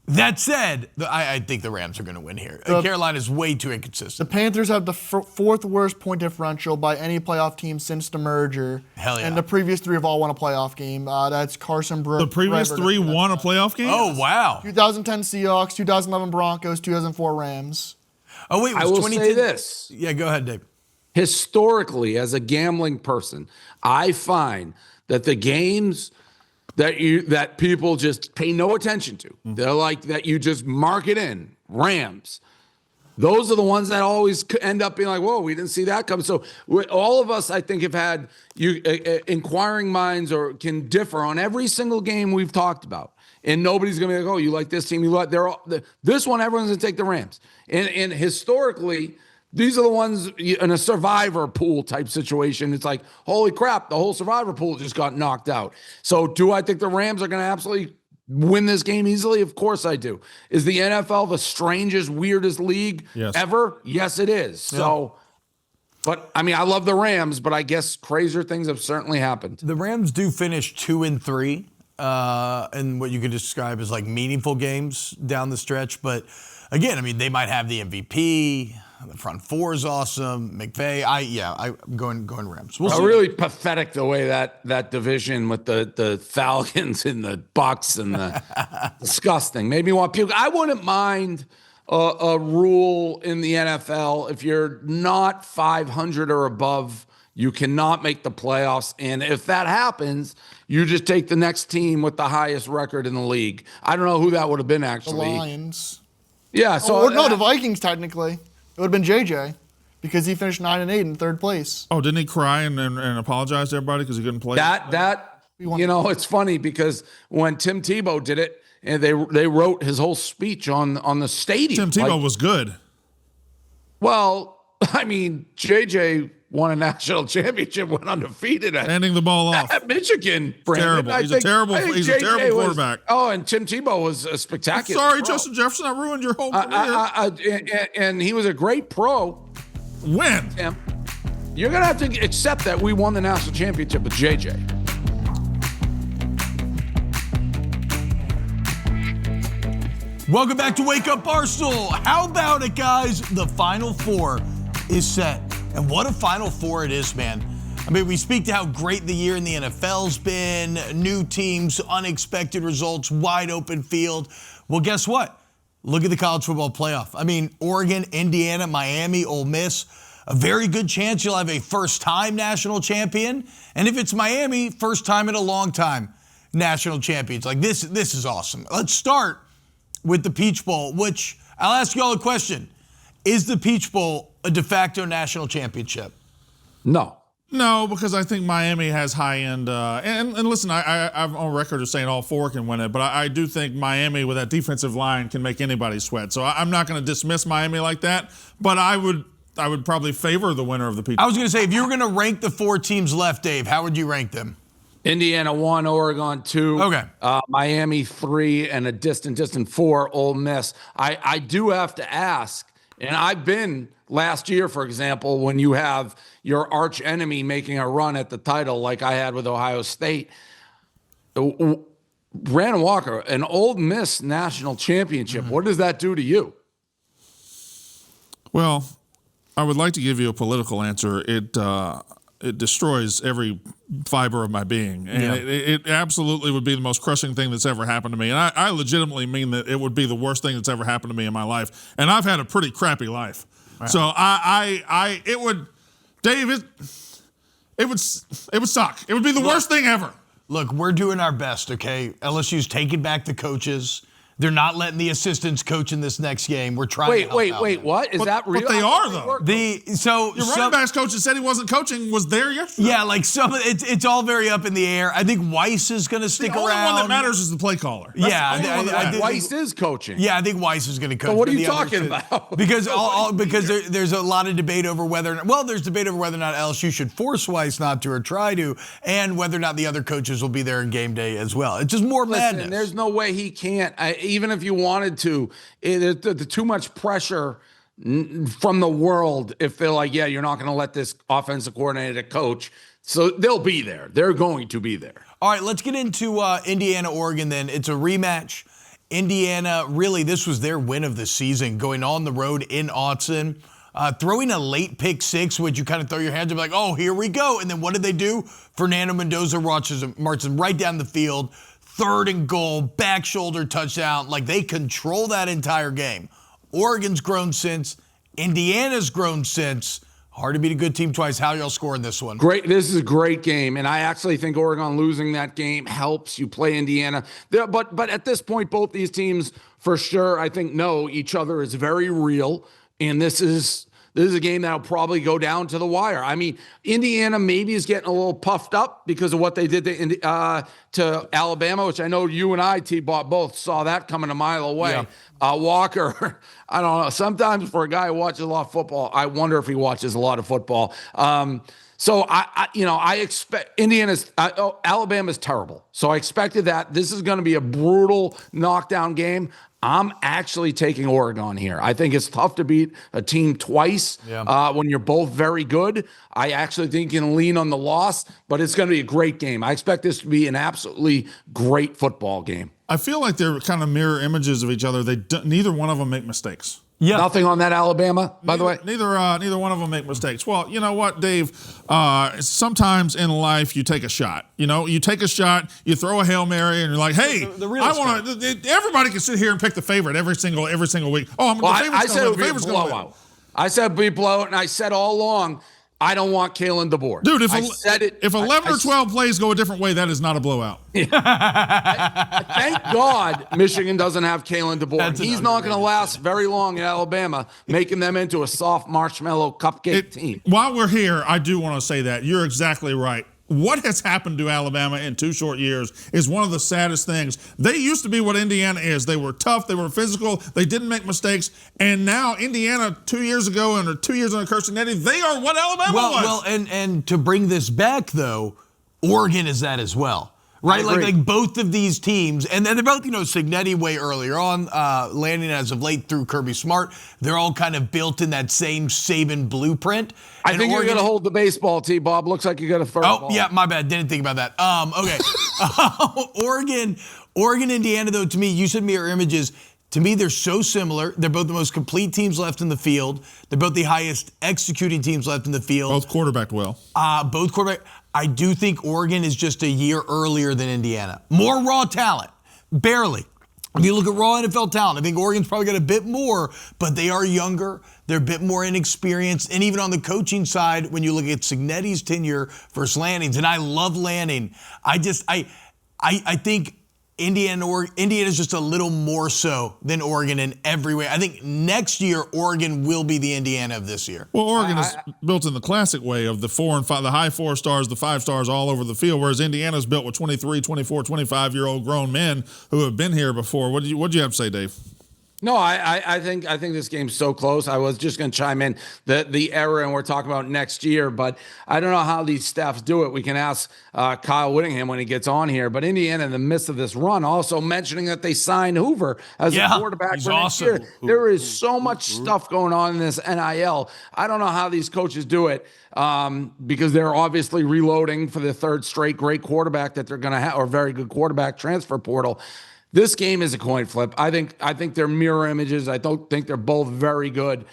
That said, I think the Rams are going to win here. Carolina's way too inconsistent. The Panthers have the fourth worst point differential by any playoff team since the merger. Hell yeah. And the previous 3 have all won a playoff game. That's Carson Brooks. The previous 3 won a playoff game? Oh, wow. 2010 Seahawks, 2011 Broncos, 2004 Rams. Oh, wait, I will say this. Yeah, go ahead, Dave. Historically, as a gambling person, I find that the games that people just pay no attention to, they're like that you just mark it in, Rams. Those are the ones that always end up being like, whoa, we didn't see that come. So all of us, I think, have had inquiring minds or can differ on every single game we've talked about. And nobody's going to be like, oh, you like this team. This one, everyone's going to take the Rams. And historically, these are the ones in a survivor pool type situation. It's like, holy crap, the whole survivor pool just got knocked out. So do I think the Rams are going to absolutely win this game easily? Of course I do. Is the NFL the strangest, weirdest league ever? Yes, it is. So, but I mean, I love the Rams, but I guess crazier things have certainly happened. The Rams do finish 2-3 in what you could describe as meaningful games down the stretch. But again, I mean, they might have the MVP. The front 4 is awesome. McVay, I'm going Rams. We'll see. Really pathetic the way that division with the Falcons and the Bucks and the disgusting. Made me want to puke. I wouldn't mind a rule in the NFL if you're not 500 or above, you cannot make the playoffs. And if that happens, you just take the next team with the highest record in the league. I don't know who that would have been actually. The Lions. Yeah. So the Vikings technically. It would have been JJ because he finished 9-8 in 3rd place. Oh, didn't he cry and apologize to everybody because he couldn't play? It's funny because when Tim Tebow did it, and they wrote his whole speech on the stadium. Tim Tebow was good. Well, I mean, JJ won a national championship, went undefeated handing the ball off at Michigan. Brandon. Terrible. He's a terrible quarterback. And Tim Tebow was a spectacular. Sorry, Justin Jefferson, I ruined your whole career. And he was a great pro. When? Tim, you're gonna have to accept that we won the national championship with JJ. Welcome back to Wake Up Barstool. How about it, guys? The Final Four is set. And what a Final Four it is, man. I mean, we speak to how great the year in the NFL's been, new teams, unexpected results, wide open field. Well, guess what? Look at the college football playoff. I mean, Oregon, Indiana, Miami, Ole Miss, a very good chance you'll have a first-time national champion. And if it's Miami, first time in a long time national champions. This is awesome. Let's start with the Peach Bowl, which I'll ask you all a question. Is the Peach Bowl a de facto national championship? No. No, because I think Miami has high-end. And listen, I'm on record of saying all four can win it, but I do think Miami with that defensive line can make anybody sweat. So I'm not going to dismiss Miami like that, but I would probably favor the winner of the Peach. I was going to say, if you were going to rank the 4 teams left, Dave, how would you rank them? Indiana 1, Oregon 2. Okay. Miami 3, and a distant 4, Ole Miss. I do have to ask, and I've been last year, for example, when you have your arch enemy making a run at the title like I had with Ohio State. Brandon Walker, an Ole Miss national championship, what does that do to you? Well, I would like to give you a political answer. It destroys every fiber of my being. And it absolutely would be the most crushing thing that's ever happened to me. And I legitimately mean that it would be the worst thing that's ever happened to me in my life. And I've had a pretty crappy life. Wow. So it would, Dave, it would suck. It would be the worst thing ever. Look, we're doing our best, okay? LSU's taking back the coaches. They're not letting the assistants coach in this next game. We're trying to help out. Wait, what? Is that real? But they are, though. Your running backs coach that said he wasn't coaching was there yesterday. Yeah, like it's all very up in the air. I think Weiss is going to stick around. The only one that matters is the play caller. I think Weiss is coaching. Yeah, I think Weiss is going to coach. So what are you talking about? Because there's a lot of debate over whether or not LSU should force Weiss not to or try to, and whether or not the other coaches will be there in game day as well. It's just more madness. There's no way he can't. Even if you wanted to, the too much pressure from the world if they're like, yeah, you're not going to let this offensive coordinator coach. So they'll be there. They're going to be there. All right, let's get into Indiana, Oregon then. It's a rematch. Indiana, really, this was their win of the season, going on the road in Autzen. Throwing a late pick 6, which you kind of throw your hands up like, oh, here we go. And then what did they do? Fernando Mendoza marches them right down the field. 3rd and goal, back shoulder touchdown. Like, they control that entire game. Oregon's grown since. Indiana's grown since. Hard to beat a good team twice. How y'all scoring this one? Great. This is a great game. And I actually think Oregon losing that game helps. You play Indiana. But at this point, both these teams, for sure, I think, know each other is very real. And this is a game that'll probably go down to the wire. I mean, Indiana maybe is getting a little puffed up because of what they did to Alabama, which I know you and I, T-Bot, both saw that coming a mile away. Yeah. Walker, I don't know. Sometimes for a guy who watches a lot of football, I wonder if he watches a lot of football. So I expect Alabama's terrible. So I expected that. This is going to be a brutal knockdown game. I'm actually taking Oregon here. I think it's tough to beat a team twice when you're both very good. I actually think you can lean on the loss, but it's going to be a great game. I expect this to be an absolutely great football game. I feel like they're kind of mirror images of each other. Neither one of them make mistakes. Yeah. Nothing on that Alabama, by the way? Neither one of them make mistakes. Well, you know what, Dave? Sometimes in life you take a shot. You take a shot, you throw a Hail Mary, and you're like, hey, I want to. Everybody can sit here and pick the favorite every single week. Oh, I said it would be a blowout. I said it would be a blowout, and I said all along, I don't want Kalen DeBoer. Dude, if 11 or 12 plays go a different way, that is not a blowout. Thank God Michigan doesn't have Kalen DeBoer. He's not going to last very long in Alabama, making them into a soft marshmallow cupcake team. While we're here, I do want to say that. You're exactly right. What has happened to Alabama in 2 short years is one of the saddest things. They used to be what Indiana is. They were tough. They were physical. They didn't make mistakes. And now Indiana, 2 years ago, under 2 years under Kirsten-Eddy, they are what Alabama was. Well, and to bring this back, though, Oregon is that as well. Right? Like both of these teams, and then they're both, Cignetti way earlier on, landing as of late through Kirby Smart. They're all kind of built in that same Saban blueprint. I think you're going to hold the baseball, T-Bob. Looks like you got a third ball. Yeah, my bad. Didn't think about that. Okay. Oregon, Indiana, though, to me, you said mirror images. To me, they're so similar. They're both the most complete teams left in the field. They're both the highest executing teams left in the field. Both quarterbacked well. Both quarterback. I do think Oregon is just a year earlier than Indiana. More raw talent, barely. If you look at raw NFL talent, I think Oregon's probably got a bit more, but they are younger. They're a bit more inexperienced. And even on the coaching side, when you look at Cignetti's tenure versus Lanning's, and I love Lanning, I think Indiana's just a little more so than Oregon in every way. I think next year Oregon will be the Indiana of this year. Well, Oregon is built in the classic way of the 4 and 5, the high 4 stars, the 5 stars all over the field, whereas Indiana's built with 23, 24, 25-year-old grown men who have been here before. What'd you have to say, Dave? No, I think this game's so close. I was just going to chime in the era, and we're talking about next year, but I don't know how these staffs do it. We can ask Kyle Whittingham when he gets on here. But Indiana, in the midst of this run, also mentioning that they signed Hoover as a quarterback for next year. There is so much stuff going on in this NIL. I don't know how these coaches do it because they're obviously reloading for the third straight great quarterback that they're going to have, or very good quarterback transfer portal. This game is a coin flip. I think they're mirror images. I don't think they're both very good.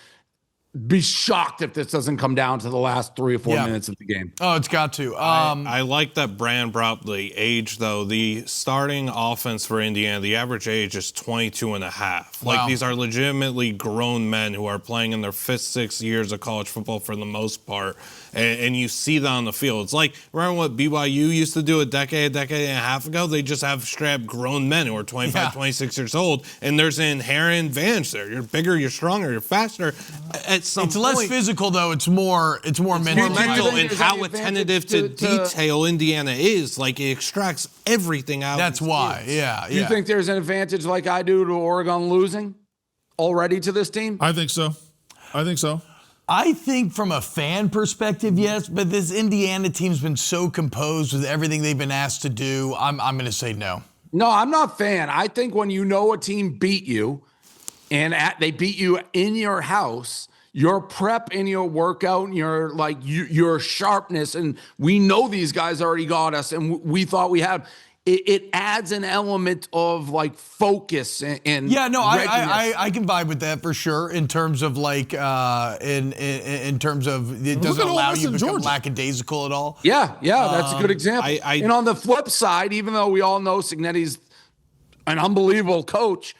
Be shocked if this doesn't come down to the last 3 or 4 minutes of the game. Oh, it's got to. I like that Brand brought the age, though. The starting offense for Indiana, the average age is 22 and a half. Wow. Like, these are legitimately grown men who are playing in their 5th, 6th years of college football for the most part. And you see that on the field. It's like, remember what BYU used to do a decade and a half ago? They just have straight up grown men who are 25, 26 years old, and there's an inherent advantage there. You're bigger, you're stronger, you're faster. It's less physical, though. It's more mental. More mental, and how attentive to detail Indiana is. Like, it extracts everything out. That's why. Do you think there's an advantage, like I do, to Oregon losing already to this team? I think so. I think from a fan perspective, yes, but this Indiana team's been so composed with everything they've been asked to do. I'm going to say no. No, I'm not a fan. I think when you know a team beat you and they beat you in your house, your prep and your workout and your sharpness, and we know these guys already got us, and we thought we had. It adds an element of like focus and I can vibe with that for sure in terms of like in terms of it doesn't allow you to become lackadaisical at all. Yeah, that's a good example. And on the flip side, even though we all know Signetti's an unbelievable coach,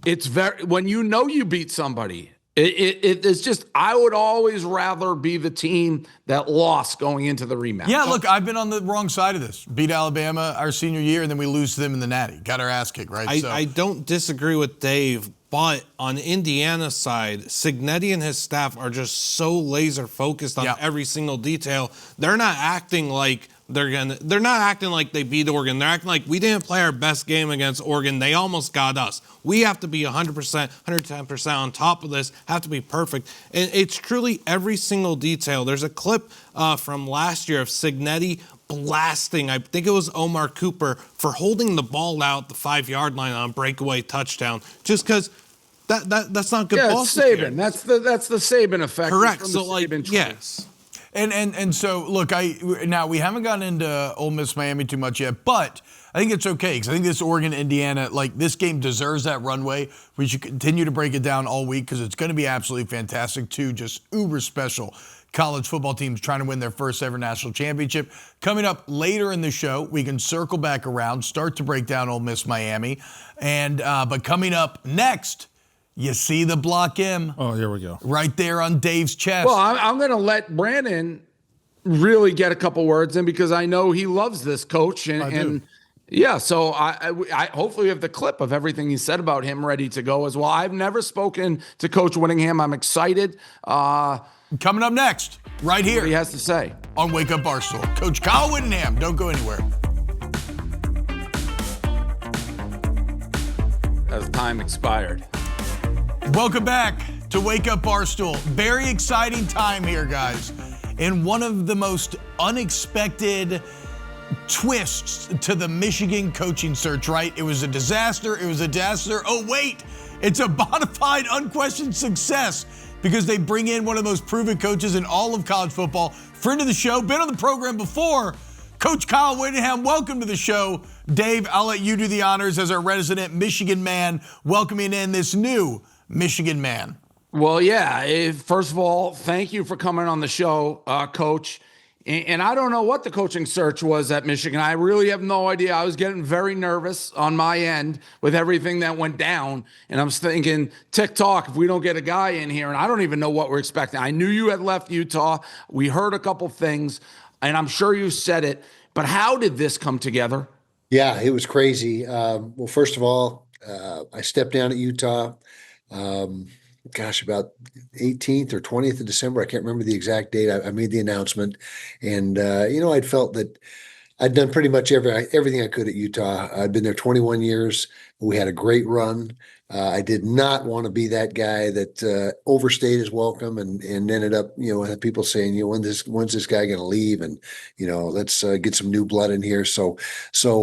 it's when you know you beat somebody. It's just, I would always rather be the team that lost going into the rematch. Yeah, look, I've been on the wrong side of this. Beat Alabama our senior year, and then we lose to them in the Natty. Got our ass kicked, right? I don't disagree with Dave, but on Indiana's side, Cignetti and his staff are just so laser focused on every single detail. They're not acting like they're not acting like they beat Oregon. They're acting like we didn't play our best game against Oregon. They almost got us. We have to be 100%, 110% on top of this, have to be perfect. And it's truly every single detail. There's a clip from last year of Cignetti blasting, I think it was Omar Cooper, for holding the ball out the 5-yard line on a breakaway touchdown, just because that's not good ball security. That's the Saban effect. Correct. So yes. And so, look, now we haven't gotten into Ole Miss Miami too much yet, but I think it's okay because I think this Oregon-Indiana, like this game deserves that runway. We should continue to break it down all week because it's going to be absolutely fantastic too, just uber special. College football teams trying to win their first ever national championship. Coming up later in the show, we can circle back around, start to break down Ole Miss Miami. But coming up next, you see the block M. Oh, here we go. Right there on Dave's chest. Well, I'm going to let Brandon really get a couple words in because I know he loves this coach. And yeah, so I hopefully we have the clip of everything he said about him ready to go as well. I've never spoken to Coach Whittingham. I'm excited. Coming up next, right here. What he has to say on Wake Up Barstool. Coach Kyle Whittingham. Don't go anywhere. As time expired. Welcome back to Wake Up Barstool. Very exciting time here, guys. And one of the most unexpected twists to the Michigan coaching search, right? It was a disaster. Oh, wait. It's a bona fide, unquestioned success because they bring in one of the most proven coaches in all of college football. Friend of the show, been on the program before, Coach Kyle Whittingham. Welcome to the show. Dave, I'll let you do the honors as our resident Michigan man, welcoming in this new Michigan man. Well, yeah. First of all, thank you for coming on the show, Coach. And I don't know what the coaching search was at Michigan. I really have no idea. I was getting very nervous on my end with everything that went down. And I'm thinking, TikTok, if we don't get a guy in here, and I don't even know what we're expecting. I knew you had left Utah. We heard a couple things, and I'm sure you said it. But how did this come together? Yeah, it was crazy. Well, first of all, I stepped down at Utah. Um, about 18th or 20th of December. I can't remember the exact date. I made the announcement, and I'd felt that I'd done pretty much everything I could at Utah. I'd been there 21 years. We had a great run. I did not want to be that guy that overstayed his welcome and ended up, had people saying, when's this guy going to leave? And let's get some new blood in here. So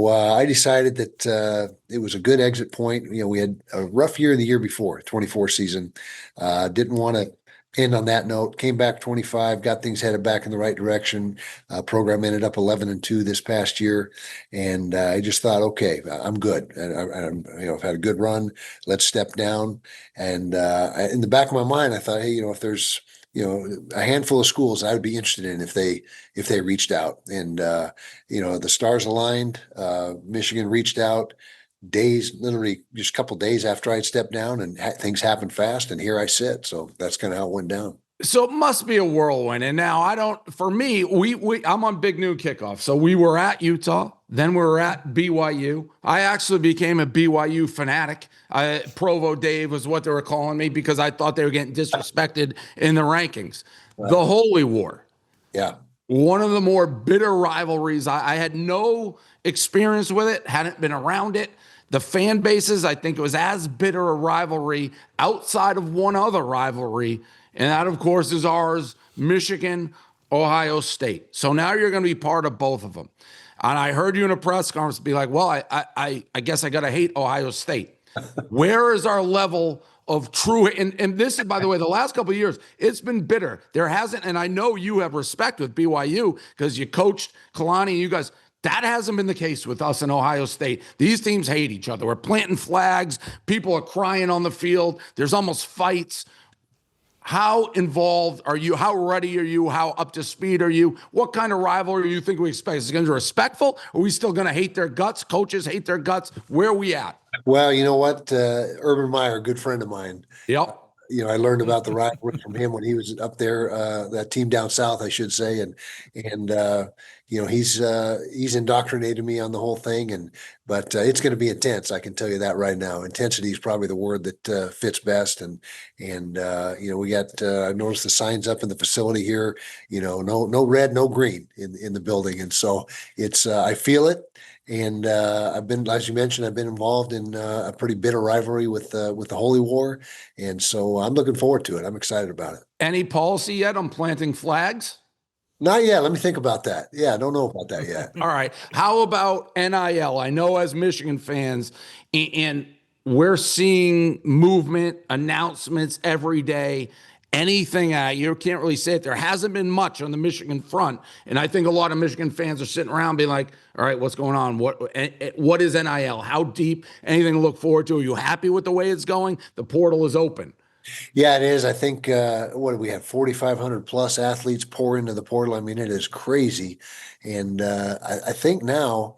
I decided that it was a good exit point. We had a rough year the year before, 24 season. Didn't want to end on that note. Came back 25, got things headed back in the right direction. Program ended up 11-2 this past year, and I just thought, okay, I'm good. And I've had a good run. Let's step down. And in the back of my mind, I thought, hey, if there's a handful of schools I would be interested in if they reached out, and the stars aligned. Michigan reached out. Literally just a couple days after I'd stepped down, and things happened fast, and here I sit. So that's kind of how it went down. So it must be a whirlwind. And now I'm on Big Noon Kickoff. So we were at Utah, then we were at BYU. I actually became a BYU fanatic. Provo Dave was what they were calling me because I thought they were getting disrespected in the rankings. Right. The Holy War. Yeah. One of the more bitter rivalries. I had no experience with it, hadn't been around it. The fan bases, I think it was as bitter a rivalry outside of one other rivalry, and that, of course, is ours, Michigan, Ohio State. So now you're going to be part of both of them. And I heard you in a press conference be like, well, I guess I got to hate Ohio State. Where is our level of true, and this is, by the way, the last couple of years, it's been bitter. There hasn't, and I know you have respect with BYU because you coached Kalani and you guys. That hasn't been the case with us in Ohio State. These teams hate each other. We're planting flags. People are crying on the field. There's almost fights. How involved are you? How ready are you? How up to speed are you? What kind of rivalry do you think we expect? Is it going to be respectful? Are we still going to hate their guts? Coaches hate their guts? Where are we at? Well, you know what? Urban Meyer, a good friend of mine. Yep. I learned about the rivalry from him when he was up there, that team down south, I should say. And he's indoctrinated me on the whole thing. But it's going to be intense. I can tell you that right now. Intensity is probably the word that fits best. And we got, I've noticed the signs up in the facility here, no red, no green in the building. And so it's, I feel it. And I've been, as you mentioned, I've been involved in a pretty bitter rivalry with the Holy War, and so I'm looking forward to it. I'm excited about it. Any policy yet on planting flags? Not yet. Let me think about that. Yeah, I don't know about that yet. All right. How about NIL? I know as Michigan fans, and we're seeing movement, announcements every day. Anything, you can't really say it. There hasn't been much on the Michigan front. And I think a lot of Michigan fans are sitting around being like, all right, what's going on? What is NIL? How deep? Anything to look forward to? Are you happy with the way it's going? The portal is open. Yeah, it is. I think, what do we have? 4,500 plus athletes pour into the portal. I mean, it is crazy. And I think now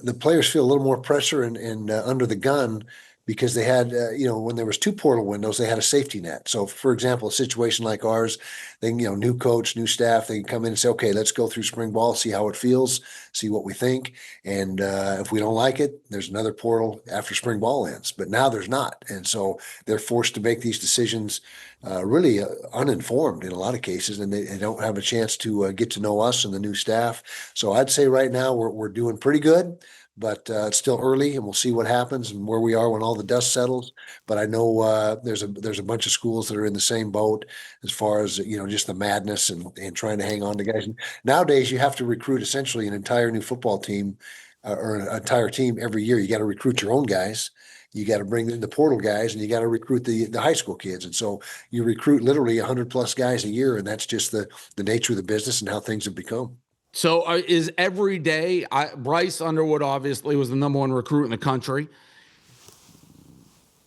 the players feel a little more pressure and under the gun, because they had, when there was two portal windows, they had a safety net. So, for example, a situation like ours, they, new coach, new staff, they can come in and say, okay, let's go through spring ball, see how it feels, see what we think. And if we don't like it, there's another portal after spring ball ends. But now there's not. And so they're forced to make these decisions really uninformed in a lot of cases, and they don't have a chance to get to know us and the new staff. So I'd say right now we're doing pretty good. But it's still early, and we'll see what happens and where we are when all the dust settles. But I know there's a bunch of schools that are in the same boat as far as just the madness and trying to hang on to guys. And nowadays, you have to recruit essentially an entire new football team or an entire team every year. You got to recruit your own guys. You got to bring in the portal guys, and you got to recruit the high school kids. And so you recruit literally 100 plus guys a year, and that's just the nature of the business and how things have become. So is every day, Bryce Underwood obviously was the number one recruit in the country.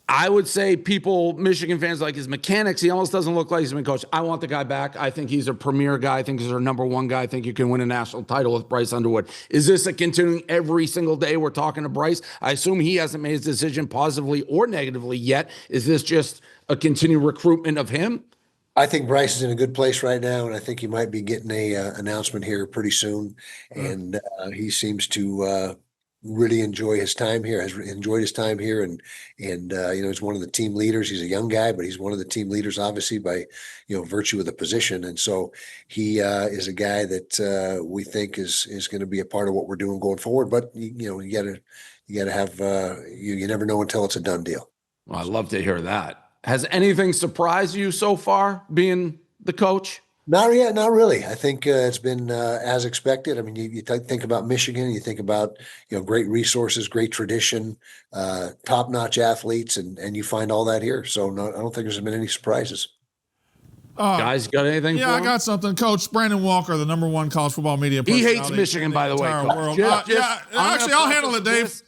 I would say Michigan fans, like his mechanics, he almost doesn't look like he's been coached. I want the guy back. I think he's a premier guy. I think he's our number one guy. I think you can win a national title with Bryce Underwood. Is this a continuing every single day we're talking to Bryce? I assume he hasn't made his decision positively or negatively yet. Is this just a continued recruitment of him? I think Bryce is in a good place right now, and I think he might be getting a announcement here pretty soon. And he seems to really enjoy his time here, has enjoyed his time here. And he's one of the team leaders. He's a young guy, but he's one of the team leaders, obviously, by, virtue of the position. And so he is a guy that we think is going to be a part of what we're doing going forward. But, you gotta have, you never know until it's a done deal. Well, I love to hear that. Has anything surprised you so far being the coach? Not yet, not really. I think it's been as expected. I mean, you think about Michigan, you think about great resources, great tradition, top-notch athletes, and you find all that here. So no, I don't think there's been any surprises. Guys, got anything? Yeah, I got something. Coach Brandon Walker, the #1 college football media He personality hates Michigan, by the way. world. Actually, I'll handle it, Dave.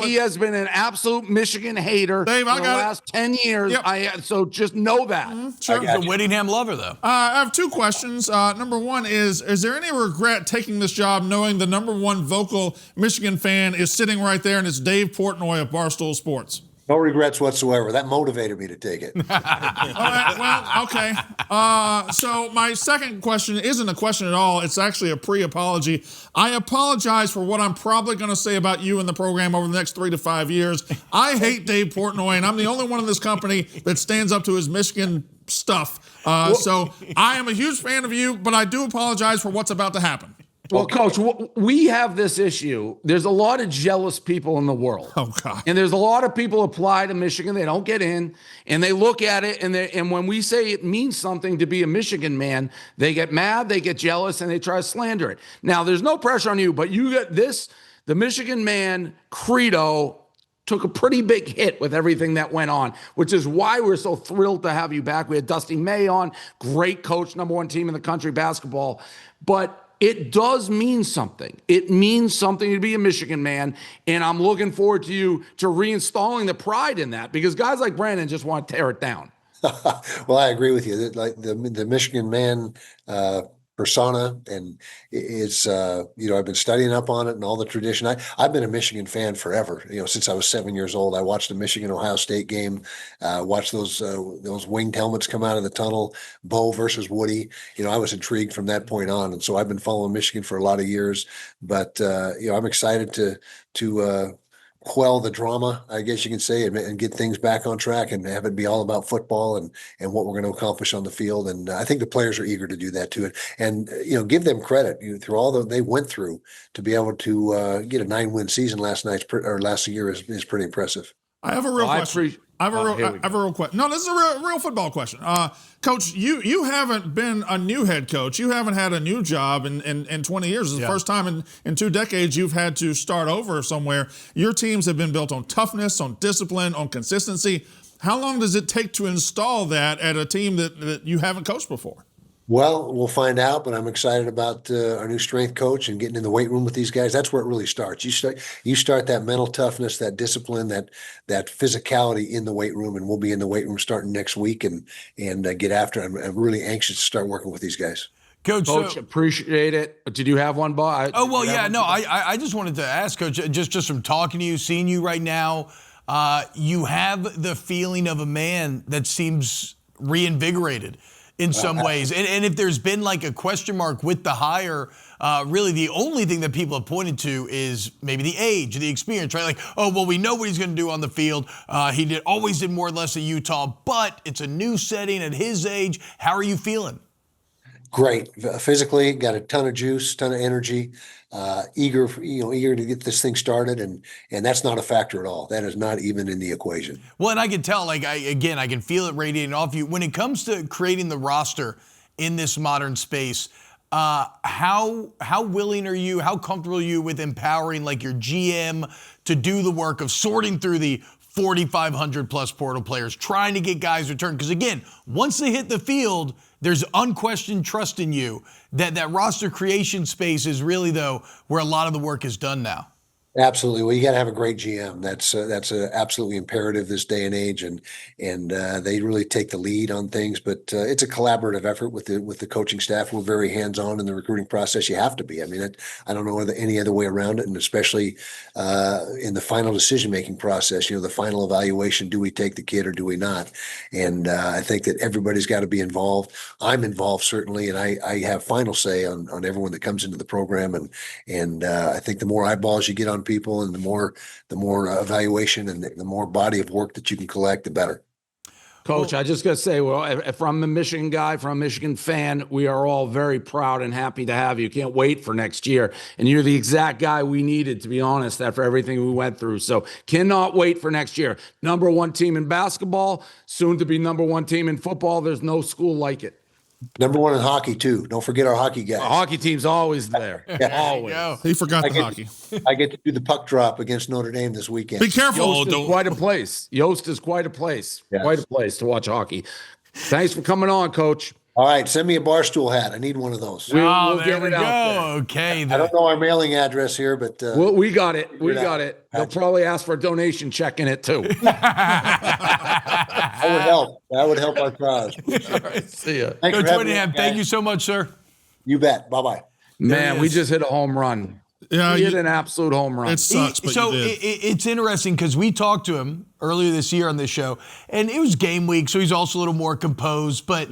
He has been an absolute Michigan hater Dave, for the last 10 years. Yep. So just know that. Sure. He's a Whittingham lover, though. I have two questions. Number one is there any regret taking this job knowing the #1 vocal Michigan fan is sitting right there, and it's Dave Portnoy of Barstool Sports? No regrets whatsoever. That motivated me to take it. All right, well, okay. So my second question isn't a question at all. It's actually a pre-apology. I apologize for what I'm probably going to say about you in the program over the next 3 to 5 years. I hate Dave Portnoy, and I'm the only one in this company that stands up to his Michigan stuff. So I am a huge fan of you, but I do apologize for what's about to happen. Well, Coach, we have this issue. There's a lot of jealous people in the world. Oh, God. And there's a lot of people apply to Michigan. They don't get in, and they look at it, and when we say it means something to be a Michigan man, they get mad, they get jealous, and they try to slander it. Now, there's no pressure on you, but you get this, the Michigan man credo took a pretty big hit with everything that went on, which is why we're so thrilled to have you back. We had Dusty May on, great coach, #1 team in the country basketball, but it does mean something. It means something to be a Michigan man, and I'm looking forward to you to reinstalling the pride in that, because guys like Brandon just want to tear it down. Well, I agree with you. Like the Michigan man persona, and it's I've been studying up on it and all the tradition. I've been a Michigan fan forever. Since I was 7 years old, I watched the Michigan-Ohio State game, watched those winged helmets come out of the tunnel, Bo versus Woody. I was intrigued from that point on, and so I've been following Michigan for a lot of years. But I'm excited to quell the drama, I guess you can say, and get things back on track and have it be all about football and what we're going to accomplish on the field. And I think the players are eager to do that too. And give them credit through all that they went through to be able to get a 9-win season last year is pretty impressive. I have a real question. I have a real question. No, this is a real football question. Coach, you haven't been a new head coach. You haven't had a new job in 20 years. It's the first time in 2 decades you've had to start over somewhere. Your teams have been built on toughness, on discipline, on consistency. How long does it take to install that at a team that you haven't coached before? Well, we'll find out, but I'm excited about our new strength coach and getting in the weight room with these guys. That's where it really starts. You start that mental toughness, that discipline, that physicality in the weight room, and we'll be in the weight room starting next week and get after it. I'm really anxious to start working with these guys. Coach, appreciate it. Did you have one, Bob? I just wanted to ask, Coach, just from talking to you, seeing you right now, you have the feeling of a man that seems reinvigorated in some ways. And if there's been like a question mark with the hire, really the only thing that people have pointed to is maybe the age, the experience, right? Like, we know what he's going to do on the field. He always did more or less at Utah, but it's a new setting at his age. How are you feeling? Great. Physically, got a ton of juice, ton of energy, eager to get this thing started. And that's not a factor at all. That is not even in the equation. Well, and I can tell, I can feel it radiating off you. When it comes to creating the roster in this modern space, how willing are you, how comfortable are you with empowering like your GM to do the work of sorting through the 4,500 plus portal players, trying to get guys returned? Because again, once they hit the field, there's unquestioned trust in you. That roster creation space is really, though, where a lot of the work is done now. Absolutely. Well, you got to have a great GM. That's absolutely imperative this day and age, and they really take the lead on things. But it's a collaborative effort with the coaching staff. We're very hands-on in the recruiting process. You have to be. I mean, I don't know any other way around it, and especially in the final decision-making process. The final evaluation: do we take the kid or do we not? And I think that everybody's got to be involved. I'm involved certainly, and I have final say on everyone that comes into the program. And I think the more eyeballs you get on around people, and the more evaluation and the more body of work that you can collect, the better. Coach, I just got to say, well, if I'm a Michigan guy, if I'm a Michigan fan, we are all very proud and happy to have you. Can't wait for next year. And you're the exact guy we needed, to be honest, after everything we went through. So cannot wait for next year. Number one team in basketball, soon to be number one team in football. There's no school like it. Number one in hockey, too. Don't forget our hockey guys. Our hockey team's always there. Always. He forgot the hockey. I get to do the puck drop against Notre Dame this weekend. Be careful. Yost is quite a place. Yost is quite a place. Yes. Quite a place to watch hockey. Thanks for coming on, Coach. All right, send me a Barstool hat. I need one of those. Oh, We'll there get we it go. out there. Okay. I don't know our mailing address here, but Well, we got it. We it out. got it. They'll probably ask for a donation check in it, too. that would help. That would help our cause. All right, see ya. Thanks Coach for having me, Whittingham, thank guys. you so much, sir. You bet. Bye-bye. Man, we just hit a home run. Yeah, We hit an absolute home run. it sucks, but So you did. it's interesting because we talked to him earlier this year on this show, and it was game week, so he's also a little more composed, but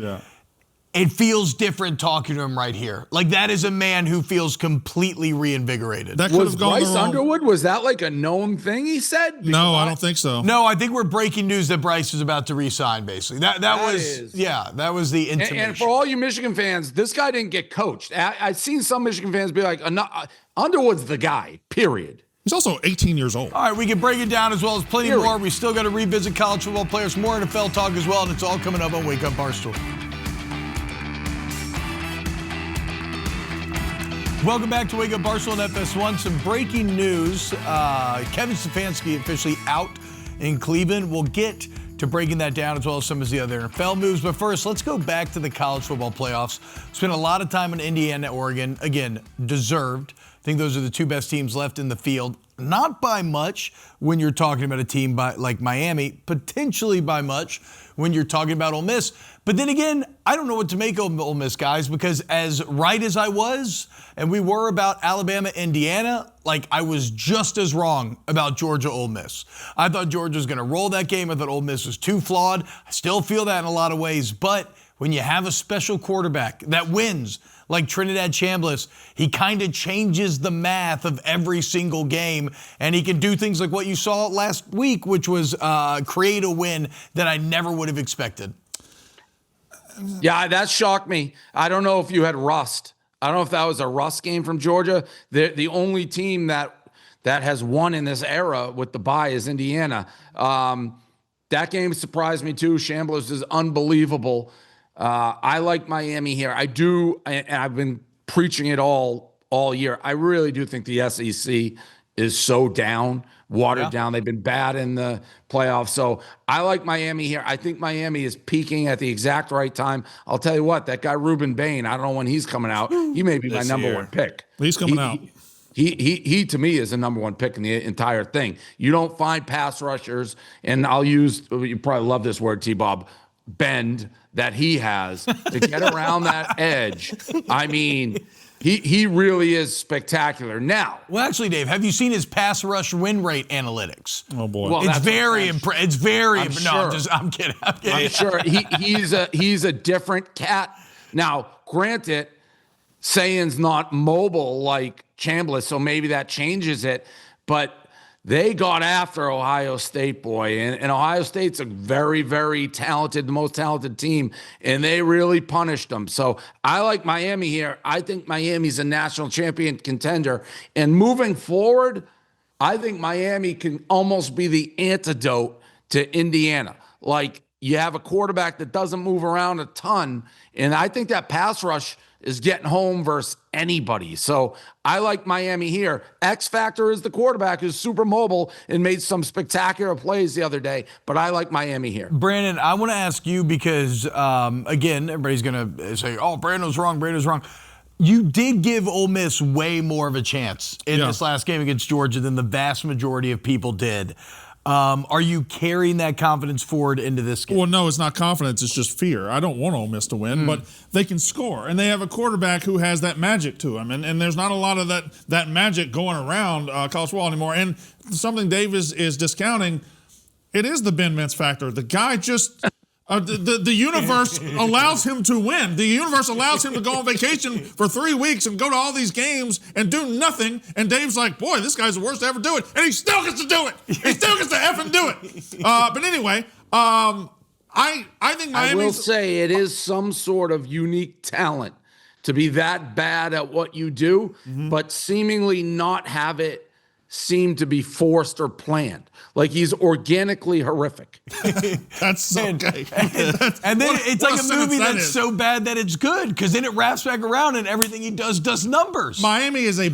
it feels different talking to him right here. Like, that is a man who feels completely reinvigorated. That could Was have gone Bryce the wrong. Underwood, was that like a known thing he said? No, I don't think so. No, I think we're breaking news that Bryce is about to re-sign, basically. That was the intimation. And for all you Michigan fans, this guy didn't get coached. I've seen some Michigan fans be like, Underwood's the guy, period. He's also 18 years old. All right, we can break it down as well as plenty Period. more. We still got to revisit college football players, more NFL talk as well, and it's all coming up on Wake Up Barstool. Welcome back to Wake Up Barstool and FS1. Some breaking news. Kevin Stefanski officially out in Cleveland. We'll get to breaking that down as well as some of the other NFL moves. But first, let's go back to the college football playoffs. Spent a lot of time in Indiana, Oregon. Again, deserved. I think those are the two best teams left in the field. Not by much when you're talking about a team like Miami. Potentially by much when you're talking about Ole Miss. But then again, I don't know what to make of Ole Miss, guys, because as right as I was, and we were about Alabama, Indiana, like I was just as wrong about Georgia, Ole Miss. I thought Georgia was going to roll that game. I thought Ole Miss was too flawed. I still feel that in a lot of ways. But when you have a special quarterback that wins, like Trinidad Chambliss, he kind of changes the math of every single game, and he can do things like what you saw last week, which was create a win that I never would have expected. Yeah, that shocked me. I don't know if you had rust. I don't know if that was a rust game from Georgia. The only team that has won in this era with the bye is Indiana. That game surprised me too. Chambliss is unbelievable. I like Miami here. I do, and I've been preaching it all year. I really do think the SEC is so down, watered down. They've been bad in the playoffs. So I like Miami here. I think Miami is peaking at the exact right time. I'll tell you what, that guy Reuben Bain, I don't know when he's coming out. He may be my number one pick. He's coming out. He to me is the number one pick in the entire thing. You don't find pass rushers, and I'll use, you probably love this word, T-Bob, bend that he has to get around that edge. I mean, he really is spectacular. Now, Well, actually, Dave, have you seen his pass rush win rate analytics? Oh, boy. Well, It's that's very what I'm impressive. It's very I'm no. sure. I'm kidding. I'm sure he's a different cat. Now, granted, Sayan's not mobile like Chambliss, so maybe that changes it. But they got after Ohio State, boy, and Ohio State's a very, very talented, the most talented team, and they really punished them. So I like Miami here. I think Miami's a national champion contender, and moving forward, I think Miami can almost be the antidote to Indiana. Like, you have a quarterback that doesn't move around a ton, and I think that pass rush is getting home versus anybody. So I like Miami here. X factor is the quarterback who's super mobile and made some spectacular plays the other day, but I like Miami here. Brandon, I want to ask you because, again, everybody's going to say, oh, Brandon's wrong. You did give Ole Miss way more of a chance in this last game against Georgia than the vast majority of people did. Are you carrying that confidence forward into this game? Well, no, it's not confidence. It's just fear. I don't want Ole Miss to win, but they can score. And they have a quarterback who has that magic to him. And there's not a lot of that magic going around college football anymore. And something Dave is discounting, it is the Ben Mintz factor. The guy just The universe allows him to win. The universe allows him to go on vacation for 3 weeks and go to all these games and do nothing. And Dave's like, boy, this guy's the worst to ever do it. And he still gets to do it. He still gets to effing do it. But anyway, I think Miami. I will say it is some sort of unique talent to be that bad at what you do, but seemingly not have it seem to be forced or planned. Like he's organically horrific. That's so okay. And then it's like a movie that's so bad that it's good, because then it wraps back around and everything he does numbers. Miami is a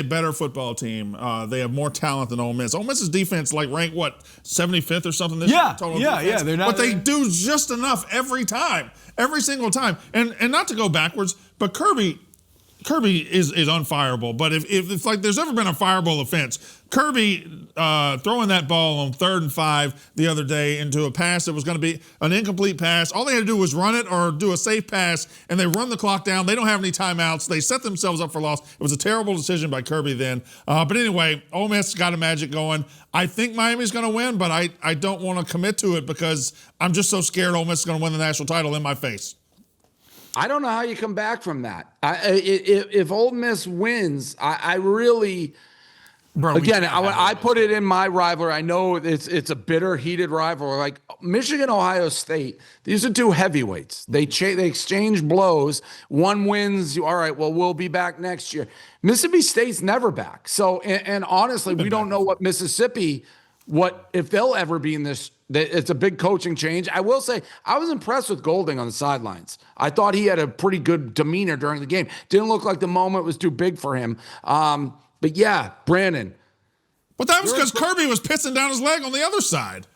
better football team. They have more talent than Ole Miss. Ole Miss's defense ranked 75th or something this year? Total defense. They're not. But they do just enough every single time. And not to go backwards, but Kirby is unfireable. But if like there's ever been a fireable offense, Kirby throwing that ball on 3rd and 5 the other day into a pass that was going to be an incomplete pass. All they had to do was run it or do a safe pass, and they run the clock down. They don't have any timeouts. They set themselves up for loss. It was a terrible decision by Kirby then. But anyway, Ole Miss got a magic going. I think Miami's going to win, but I don't want to commit to it because I'm just so scared Ole Miss is going to win the national title in my face. I don't know how you come back from that. If Ole Miss wins, I really, again, I put it in my rivalry. I know it's a bitter, heated rivalry. Like Michigan, Ohio State, these are two heavyweights. They exchange blows. One wins. All right, well, we'll be back next year. Mississippi State's never back. So, and honestly, we don't know what Mississippi, if they'll ever be in this. It's a big coaching change. I will say I was impressed with Golding on the sidelines. I thought he had a pretty good demeanor during the game. Didn't look like the moment was too big for him. But yeah, Brandon. But that was because Kirby was pissing down his leg on the other side.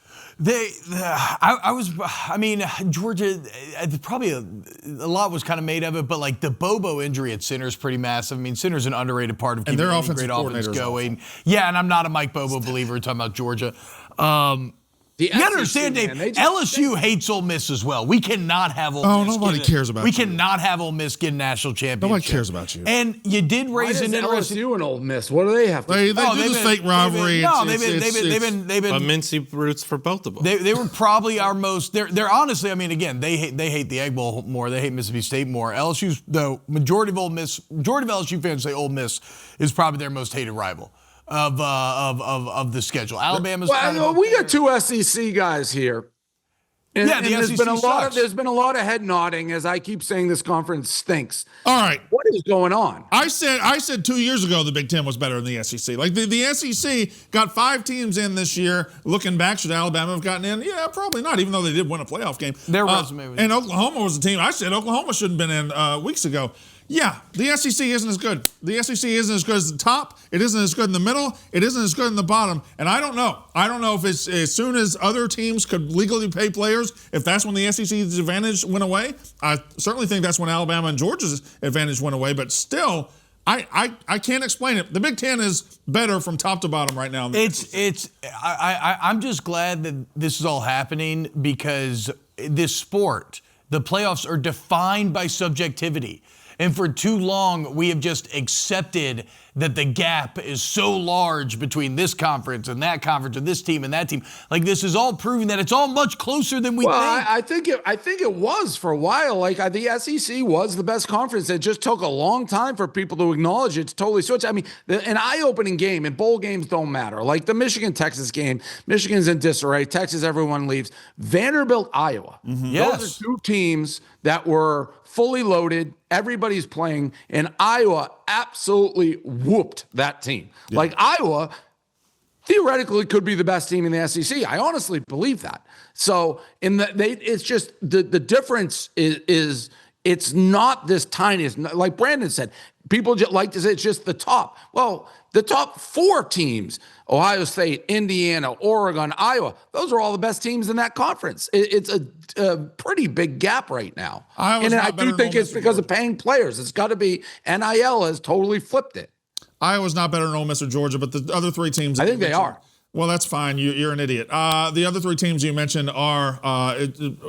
Georgia, probably a lot was kind of made of it, but like the Bobo injury at center is pretty massive. I mean, center's an underrated part of keeping their any great offense going. Yeah, and I'm not a Mike Bobo believer talking about Georgia. You understand, Dave, LSU hates Ole Miss as well. We cannot have Ole Miss. Nobody cares about you. We cannot have Ole Miss get a national championship. Nobody cares about you. And you did raise an interesting. LSU and Ole Miss, what do they have to do? They do this fake rivalry. They've been mincy roots for both of them. They were probably our most. They're honestly. I mean, again, they hate the Egg Bowl more. They hate Mississippi State more. LSU's the majority of LSU fans say Ole Miss is probably their most hated rival of the schedule. Alabama's. Well, we got two SEC guys here. And the SEC there's been a lot of head nodding as I keep saying this conference stinks. All right. What is going on? I said 2 years ago the Big Ten was better than the SEC. Like the SEC got 5 teams in this year. Looking back, should Alabama have gotten in? Yeah, probably not, even though they did win a playoff game. Their resume was. And Oklahoma was a team. I said Oklahoma shouldn't have been in weeks ago. Yeah, the SEC isn't as good. The SEC isn't as good as the top. It isn't as good in the middle. It isn't as good in the bottom. And I don't know. I don't know if it's as soon as other teams could legally pay players, if that's when the SEC's advantage went away. I certainly think that's when Alabama and Georgia's advantage went away. But still, I can't explain it. The Big Ten is better from top to bottom right now. I'm just glad that this is all happening because this sport, the playoffs, are defined by subjectivity. And for too long, we have just accepted that the gap is so large between this conference and this team and that team. Like, this is all proving that it's all much closer than we think. I think it was for a while. Like, the SEC was the best conference. It just took a long time for people to acknowledge it's totally switched. I mean, an eye-opening game, and bowl games don't matter. Like the Michigan-Texas game, Michigan's in disarray. Texas, everyone leaves. Vanderbilt, Iowa. Mm-hmm. Yes. Those are two teams that were fully loaded. Everybody's playing, and Iowa absolutely whooped that team. Yeah. Like, Iowa theoretically could be the best team in the SEC. I honestly believe that. So it's just the difference is it's not this tiny. Like Brandon said, people just like to say it's just the top. Well, the top 4 teams, Ohio State, Indiana, Oregon, Iowa, those are all the best teams in that conference. It's a pretty big gap right now. And I do think it's because of paying players. It's got to be. NIL has totally flipped it. Iowa's not better than Ole Miss or Georgia, but the other 3 teams. I think they are. Well, that's fine. You're an idiot. The other 3 teams you mentioned are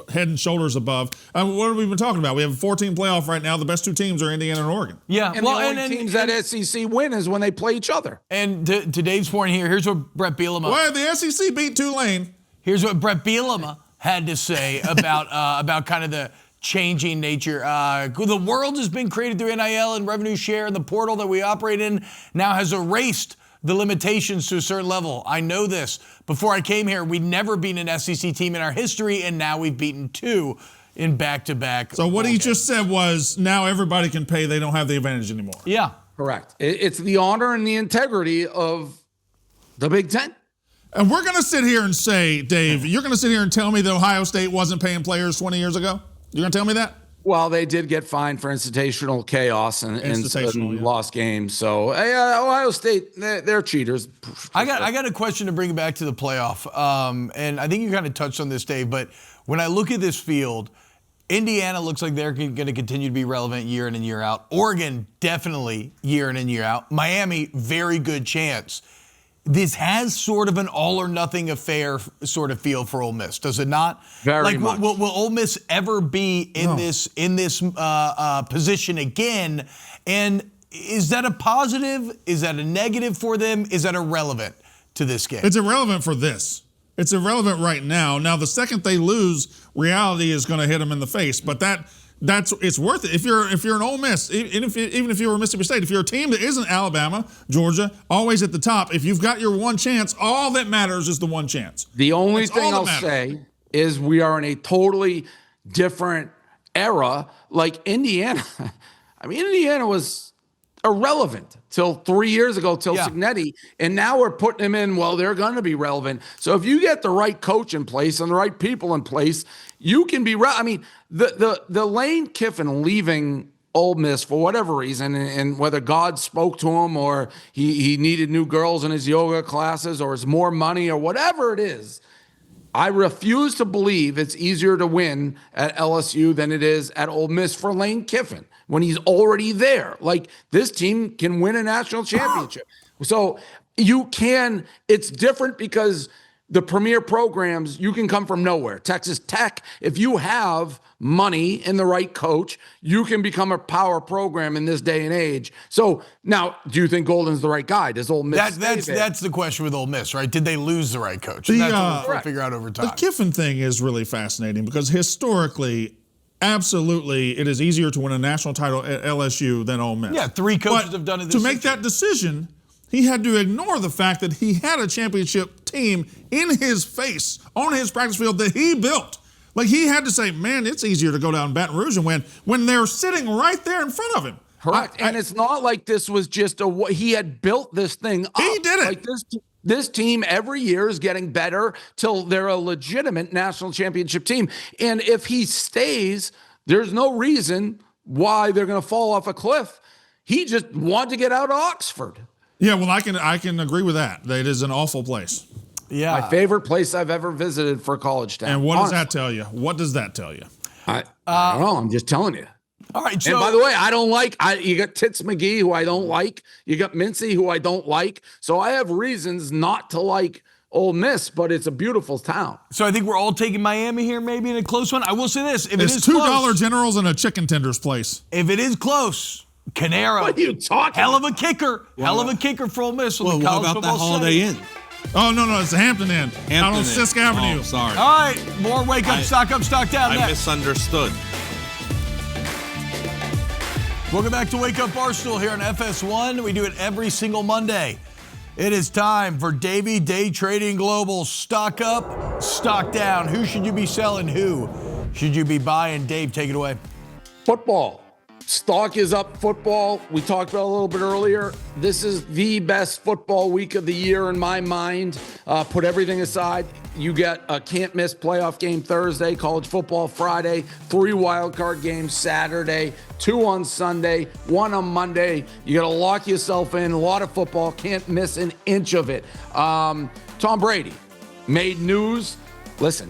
head and shoulders above. What have we been talking about? We have a 14 playoff right now. The best 2 teams are Indiana and Oregon. Yeah. And the only teams that SEC win is when they play each other. And to Dave's point here's what Brett Bielema. Well, the SEC beat Tulane. Here's what Brett Bielema had to say about kind of the changing nature. The world has been created through NIL and revenue share, and the portal that we operate in now has erased the limitations to a certain level. I know this. Before I came here, we'd never beaten an SEC team in our history, and now we've beaten 2 in back-to-back. So what he just said was now everybody can pay. They don't have the advantage anymore. Yeah. Correct. It's the honor and the integrity of the Big Ten. And we're going to sit here and say, Dave, you're going to sit here and tell me that Ohio State wasn't paying players 20 years ago? You're going to tell me that? Well, they did get fined for institutional chaos and lost games. So Ohio State, they're cheaters. I got a question to bring back to the playoff. And I think you kind of touched on this, Dave, but when I look at this field, Indiana looks like they're going to continue to be relevant year in and year out. Oregon, definitely year in and year out. Miami, very good chance. This has sort of an all-or-nothing affair sort of feel for Ole Miss, does it not? Very much. Will Ole Miss ever be in this position again? And is that a positive? Is that a negative for them? Is that irrelevant to this game? It's irrelevant for this. It's irrelevant right now. Now, the second they lose, reality is going to hit them in the face. But it's worth it. If you're an Ole Miss, even if you were Mississippi State, if you're a team that isn't Alabama, Georgia, always at the top, if you've got your one chance, all that matters is the one chance. The only thing I'll say is we are in a totally different era. Like Indiana, Indiana was irrelevant till 3 years ago, till Cignetti, and now we're putting them in, well, they're going to be relevant. So if you get the right coach in place and the right people in place, you can be the Lane Kiffin leaving Ole Miss for whatever reason, and whether God spoke to him or he needed new girls in his yoga classes or it's more money or whatever it is, I refuse to believe it's easier to win at LSU than it is at Ole Miss for Lane Kiffin when he's already there. Like, this team can win a national championship. So it's different because the premier programs, you can come from nowhere. Texas Tech, if you have money and the right coach, you can become a power program in this day and age. So now, do you think Golden's the right guy? Does Ole Miss that's the question with Ole Miss, right? Did they lose the right coach? And that's what we'll figure out over time. The Kiffin thing is really fascinating because historically, absolutely, it is easier to win a national title at LSU than Ole Miss. Yeah, 3 coaches have done it this To make that decision, he had to ignore the fact that he had a championship team in his face, on his practice field that he built. Like, he had to say, man, it's easier to go down Baton Rouge and win when they're sitting right there in front of him. Correct. And it's not like this was just he had built this thing up. He did it. Like this team every year is getting better till they're a legitimate national championship team. And if he stays, there's no reason why they're going to fall off a cliff. He just wanted to get out of Oxford. Yeah, well, I can agree with that. It is an awful place. Yeah. My favorite place I've ever visited for college town. And what does that tell you? What does that tell you? I don't know. I'm just telling you. All right. So, and by the way, I don't like. You got Tits McGee, who I don't like. You got Mincy, who I don't like. So I have reasons not to like Ole Miss, but it's a beautiful town. So I think we're all taking Miami here, maybe in a close one. I will say this: if it's it is $2 close, Generals and a chicken tenders place. If it is close, Canaro. What are you talking? Hell of a kicker. Hell of a kicker for Ole Miss. Well, what about that Holiday Inn? Oh, no, it's the Hampton Inn. Out on Sisk Avenue. Oh, sorry. All right, more Wake Up, Stock Up, Stock Down I next. misunderstood. Welcome back to Wake Up Barstool here on FS1. We do it every single Monday. It is time for Davey Day Trading Global. Stock up, stock down. Who should you be selling? Who should you be buying? Dave, take it away. Football. Stock is up football. We talked about it a little bit earlier. This is the best football week of the year in my mind. Put everything aside. You get a can't miss playoff game Thursday, college football Friday, 3 wild card games Saturday, 2 on Sunday, 1 on Monday. You got to lock yourself in. A lot of football. Can't miss an inch of it. Tom Brady made news. Listen.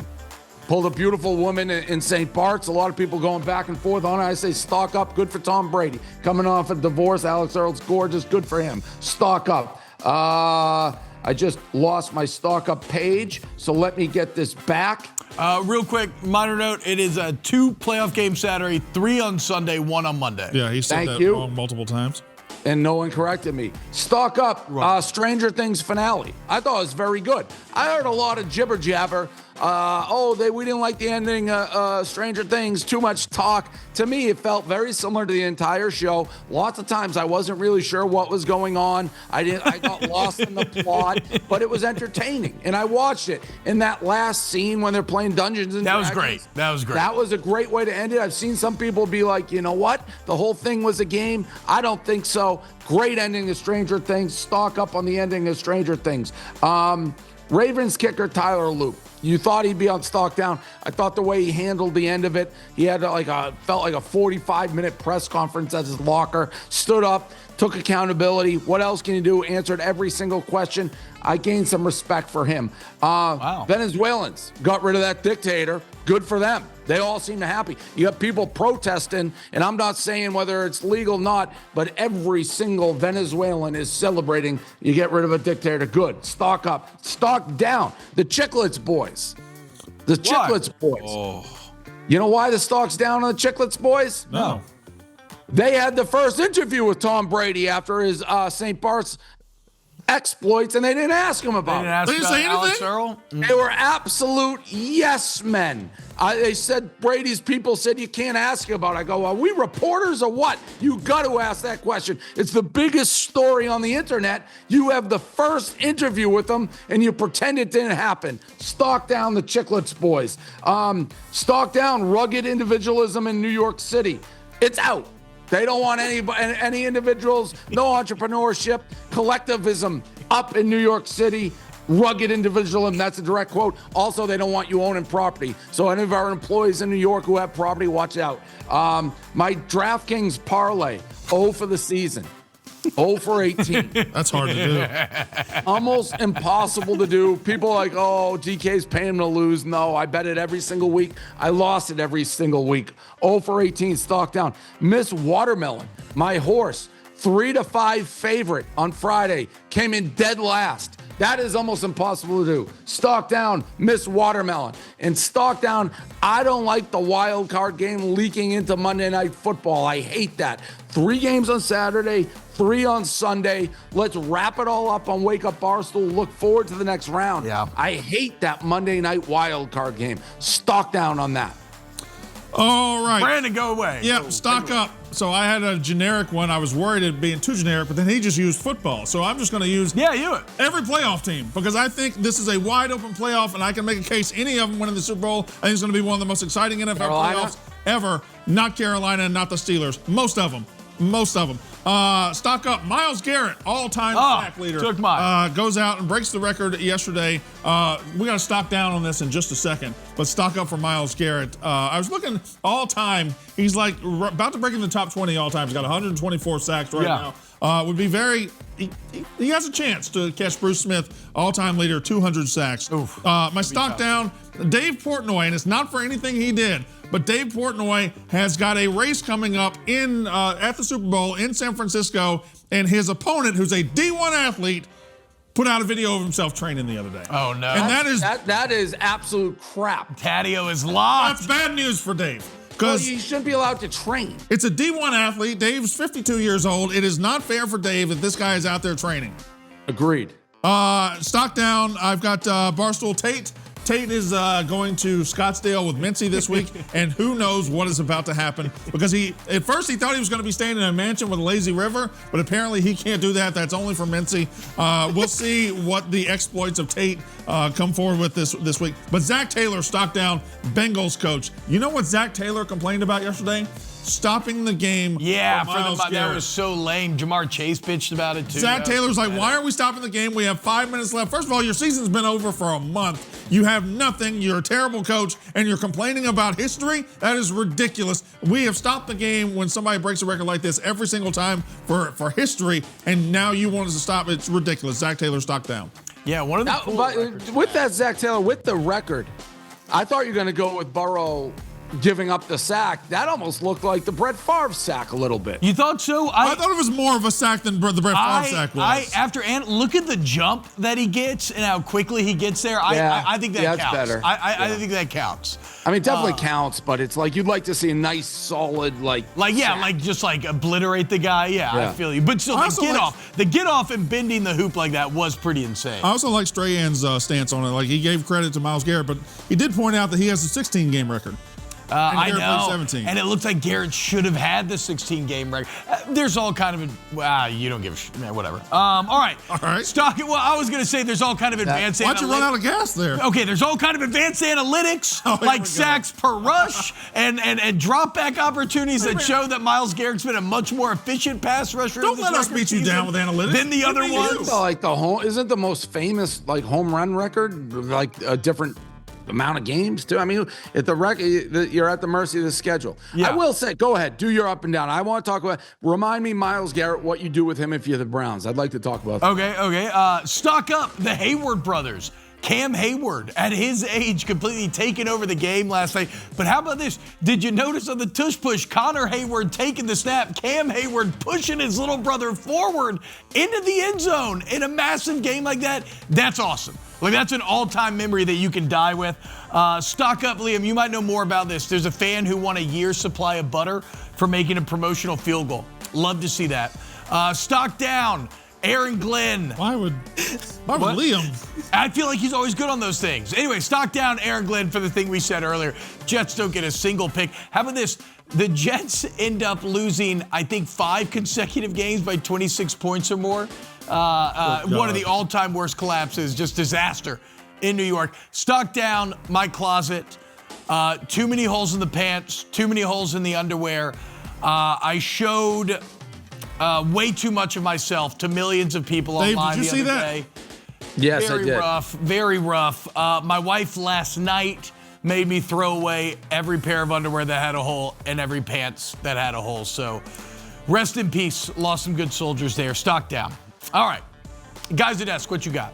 Pulled a beautiful woman in St. Bart's. A lot of people going back and forth on it. I say stock up. Good for Tom Brady. Coming off a divorce. Alex Earl's gorgeous. Good for him. Stock up. I just lost my stock up page, so let me get this back. Real quick, minor note. It is 2 playoff games Saturday, 3 on Sunday, 1 on Monday. Yeah, he said that wrong multiple times. And no one corrected me. Stock up, Stranger Things finale. I thought it was very good. I heard a lot of jibber jabber we didn't like the ending. Stranger Things, too much talk. To me, it felt very similar to the entire show. Lots of times I wasn't really sure what was going on. I got lost in the plot, but it was entertaining, and I watched it. In that last scene when they're playing Dungeons and Dragons, was great. That was great. That was a great way to end it. I've seen some people be like, you know what? The whole thing was a game. I don't think so. Great ending of Stranger Things. Stock up on the ending of Stranger Things. Ravens kicker Tyler Loop. You thought he'd be on stock down. I thought the way he handled the end of it, he had felt like a 45-minute press conference at his locker, stood up, took accountability. What else can you do? Answered every single question. I gained some respect for him. Wow. Venezuelans got rid of that dictator. Good for them. They all seem happy. You have people protesting, and I'm not saying whether it's legal or not, but every single Venezuelan is celebrating. You get rid of a dictator. Good. Stock up. Stock down. The Chicklets boys. The Chicklets boys. Oh. You know why the stock's down on the Chicklets boys? No. They had the first interview with Tom Brady after his St. Bart's exploits, and they didn't ask him about it. They didn't say Alex anything? Earl? They were absolute yes men. They said, Brady's people said you can't ask about it. I go, are we reporters or what? You got to ask that question. It's the biggest story on the internet. You have the first interview with them, and you pretend it didn't happen. Stock down the Chicklets boys. Stock down rugged individualism in New York City. It's out. They don't want any individuals, no entrepreneurship, collectivism up in New York City, rugged individualism, that's a direct quote. Also, they don't want you owning property. So any of our employees in New York who have property, watch out. My DraftKings parlay, 0 for the season. 0 for 18. That's hard to do. Almost impossible to do. People are like, oh, DK's paying him to lose. No, I bet it every single week. I lost it every single week. 0 for 18, stock down. Miss Watermelon, my horse, 3-5 favorite on Friday, came in dead last. That is almost impossible to do. Stock down, Miss Watermelon. And stock down, I don't like the wild card game leaking into Monday Night Football. I hate that. 3 games on Saturday, 3 on Sunday. Let's wrap it all up on Wake Up Barstool. Look forward to the next round. Yeah. I hate that Monday night wild card game. Stock down on that. All right. Brandon, go away. Yeah, stock up. So I had a generic one. I was worried it being too generic, but then he just used football. So I'm just going to use every playoff team because I think this is a wide open playoff, and I can make a case any of them winning the Super Bowl. I think it's going to be one of the most exciting NFL playoffs ever. Not Carolina and not the Steelers. Most of them. Stock up. Myles Garrett, all-time sack leader, took mine. goes out and breaks the record yesterday. We got to stock down on this in just a second, but stock up for Myles Garrett. I was looking all-time. He's like about to break in the top 20 all-time. He's got 124 sacks right now. Would be very. He has a chance to catch Bruce Smith, all-time leader, 200 sacks. My stock down, Dave Portnoy, and it's not for anything he did, but Dave Portnoy has got a race coming up in at the Super Bowl in San Francisco, and his opponent, who's a D1 athlete, put out a video of himself training the other day. Oh, no. And that is absolute crap. Taddeo is lost. That's bad news for Dave. Well, you shouldn't be allowed to train. It's a D1 athlete. Dave's 52 years old. It is not fair for Dave that this guy is out there training. Agreed. Stock down. I've got Barstool Tate. Tate is going to Scottsdale with Mincy this week, and who knows what is about to happen because at first he thought he was going to be staying in a mansion with a lazy river, but apparently he can't do that. That's only for Mincy. We'll see what the exploits of Tate come forward with this week. But Zach Taylor, stock down, Bengals coach. You know what Zach Taylor complained about yesterday? Stopping the game. Yeah, for that was so lame. Jamar Chase bitched about it too. Zach Taylor's like, why are we stopping the game? We have 5 minutes left. First of all, your season's been over for a month. You have nothing. You're a terrible coach, and you're complaining about history? That is ridiculous. We have stopped the game when somebody breaks a record like this every single time for history, and now you want us to stop. It's ridiculous. Zach Taylor, stock down. Yeah, one of the cool records. With that Zach Taylor, with the record, I thought you were going to go with Burrow giving up the sack, that almost looked like the Brett Favre sack a little bit. You thought so? I thought it was more of a sack than the Brett Favre sack was. Look at the jump that he gets and how quickly he gets there. I think that counts. Better. I think that counts. I mean, it definitely counts, but it's like you'd like to see a nice, solid, sack. Obliterate the guy. Yeah, I feel you. But still, the get off and bending the hoop like that was pretty insane. I also like Strahan's stance on it. Like, he gave credit to Myles Garrett, but he did point out that he has a 16-game record. I know, 17. And it looks like Garrett should have had the 16-game record. There's all kind of, you don't give a shit, whatever. All right. I was going to say there's all kind of advanced analytics. Why'd you run out of gas there? Okay, there's all kind of advanced analytics, like sacks per rush and drop back opportunities that show that Myles Garrett's been a much more efficient pass rusher. Don't let us beat you down with analytics. Than the other ones. Isn't the most famous home run record like a different amount of games too? I mean, at the record, you're at the mercy of the schedule. Yeah. I will say, go ahead, do your up and down. I want to talk about. Remind me, Myles Garrett, what you do with him if you're the Browns. I'd like to talk about that. Okay. Stock up the Hayward brothers. Cam Hayward, at his age, completely taking over the game last night. But how about this? Did you notice on the tush push, Connor Hayward taking the snap, Cam Hayward pushing his little brother forward into the end zone in a massive game like that? That's awesome. That's an all-time memory that you can die with. Stock up, Liam. You might know more about this. There's a fan who won a year's supply of butter for making a promotional field goal. Love to see that. Stock down. Aaron Glenn. Why would Liam? I feel like he's always good on those things. Anyway, stock down Aaron Glenn for the thing we said earlier. Jets don't get a single pick. How about this? The Jets end up losing, I think, 5 consecutive games by 26 points or more. One of the all-time worst collapses, just disaster in New York. Stock down my closet. Too many holes in the pants, too many holes in the underwear. I showed way too much of myself to millions of people online the other day. Yes, I did. Very rough. My wife last night made me throw away every pair of underwear that had a hole and every pants that had a hole. So rest in peace. Lost some good soldiers there. Stock down. All right. Guys at desk, what you got?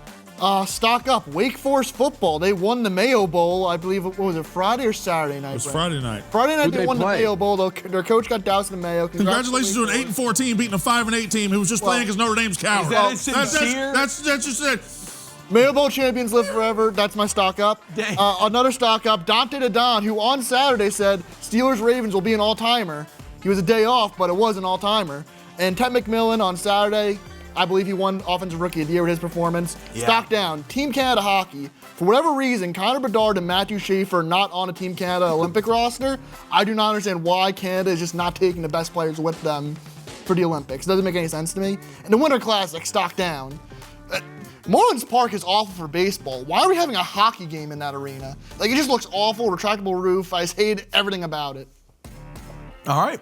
Stock up. Wake Forest football. They won the Mayo Bowl, I believe. What was it, Friday or Saturday night? It was Friday night. Friday night they won the Mayo Bowl. Their coach got doused in the Mayo. Congratulations to an 8-4 team beating a 5-8 team who was just playing because Notre Dame's coward. Is that sincere? That's just it. Mayo Bowl champions live forever. That's my stock up. Another stock up. Dante DeDon, who on Saturday said Steelers-Ravens will be an all-timer. He was a day off, but it was an all-timer. And Ted McMillan on Saturday, I believe he won Offensive Rookie of the Year with his performance. Yeah. Stock down. Team Canada hockey. For whatever reason, Connor Bedard and Matthew Schaefer are not on a Team Canada Olympic roster. I do not understand why Canada is just not taking the best players with them for the Olympics. It doesn't make any sense to me. And the Winter Classic, stock down. Marlins Park is awful for baseball. Why are we having a hockey game in that arena? It just looks awful. Retractable roof. I just hate everything about it. All right.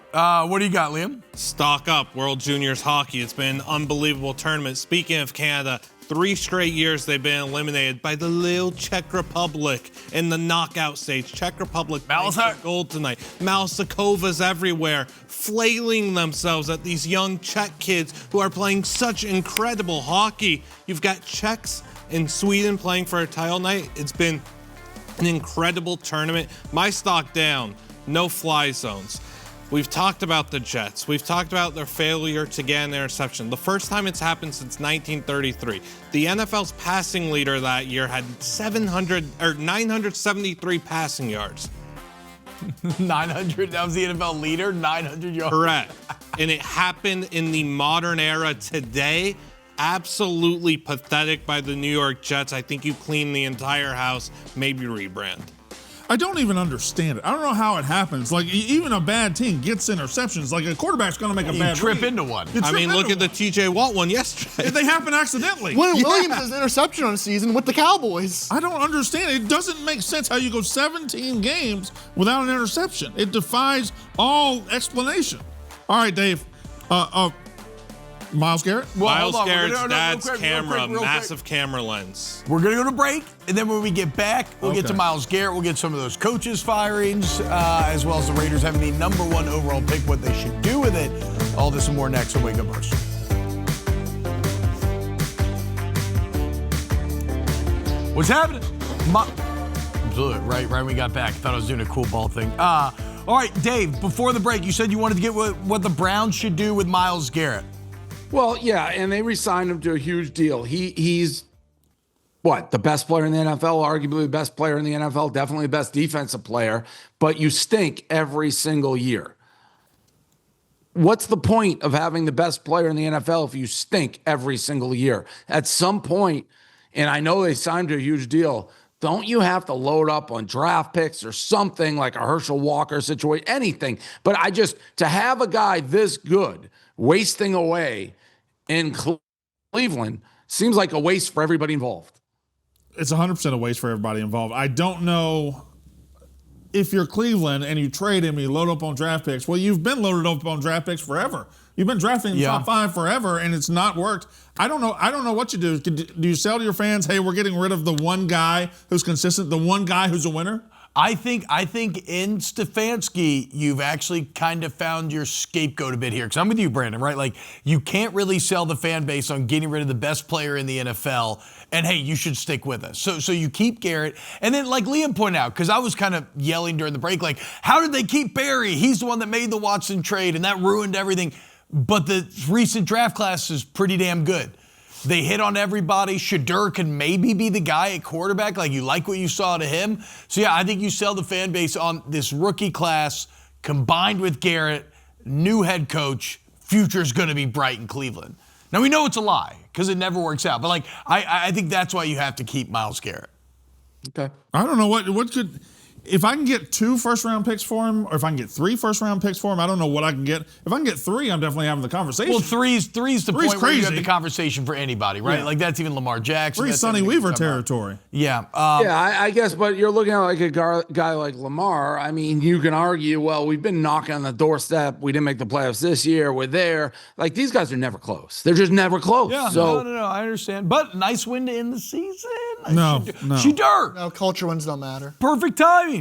What do you got, Liam? Stock up World Juniors Hockey. It's been an unbelievable tournament. Speaking of Canada, 3 straight years they've been eliminated by the little Czech Republic in the knockout stage. Czech Republic gold tonight. Malsakovas everywhere, flailing themselves at these young Czech kids who are playing such incredible hockey. You've got Czechs in Sweden playing for a title night. It's been an incredible tournament. My stock down, no fly zones. We've talked about the Jets. We've talked about their failure to get an interception. The first time it's happened since 1933. The NFL's passing leader that year had 973 passing yards. 900? That was the NFL leader? 900 yards? Correct. And it happened in the modern era today. Absolutely pathetic by the New York Jets. I think you clean the entire house, maybe rebrand. I don't even understand it. I don't know how it happens. Even a bad team gets interceptions. A quarterback's going to make a bad trip into one. Look at the TJ Watt one yesterday. They happen accidentally. Williams has an interception on a season with the Cowboys. I don't understand. It doesn't make sense how you go 17 games without an interception. It defies all explanation. All right, Dave. Myles Garrett? Myles Garrett's dad's camera, massive camera lens. We're going to go to break, and then when we get back, we'll get to Myles Garrett. We'll get some of those coaches' firings, as well as the Raiders having the #1 overall pick, what they should do with it. All this and more next on Wake Up Barstool. What's happening? absolutely. Right when we got back. Thought I was doing a cool ball thing. All right, Dave, before the break, you said you wanted to get what the Browns should do with Myles Garrett. Well, yeah, and they re-signed him to a huge deal. He's what, the best player in the NFL, arguably the best player in the NFL, definitely the best defensive player, but you stink every single year. What's the point of having the best player in the NFL if you stink every single year? At some point, and I know they signed to a huge deal, don't you have to load up on draft picks or something like a Herschel Walker situation, anything? But to have a guy this good wasting away in Cleveland seems like a waste for everybody involved. It's 100% a waste for everybody involved. I don't know if you're Cleveland and you trade him, you load up on draft picks. Well, you've been loaded up on draft picks forever. You've been drafting top 5 forever, and it's not worked. I don't know what you do. Do you sell to your fans, hey, we're getting rid of the one guy who's consistent, the one guy who's a winner? I think in Stefanski, you've actually kind of found your scapegoat a bit here. Because I'm with you, Brandon, right? Like, you can't really sell the fan base on getting rid of the best player in the NFL. And, hey, you should stick with us. So you keep Garrett. And then, like Liam pointed out, because I was kind of yelling during the break, like, how did they keep Barry? He's the one that made the Watson trade, and that ruined everything. But the recent draft class is pretty damn good. They hit on everybody. Shadur can maybe be the guy at quarterback. Like, you like what you saw to him. So, yeah, I think you sell the fan base on this rookie class combined with Garrett, new head coach, future's going to be bright in Cleveland. Now, we know it's a lie because it never works out. But, like, I think that's why you have to keep Myles Garrett. Okay. I don't know what could – if I can get 2 first-round picks for him, or if I can get 3 first-round picks for him, I don't know what I can get. If I can get 3, I'm definitely having the conversation. Well, three's the point crazy. where you have the conversation for anybody, right? Yeah. Like, that's even Lamar Jackson. 3 Sonny Weaver territory. Yeah. I guess, but you're looking at like a guy like Lamar. I mean, you can argue, well, we've been knocking on the doorstep. We didn't make the playoffs this year. We're there. Like, these guys are never close. They're just never close. Yeah, so, no, I understand. But nice win to end the season. No. Shadur. No, culture wins don't matter. Perfect timing.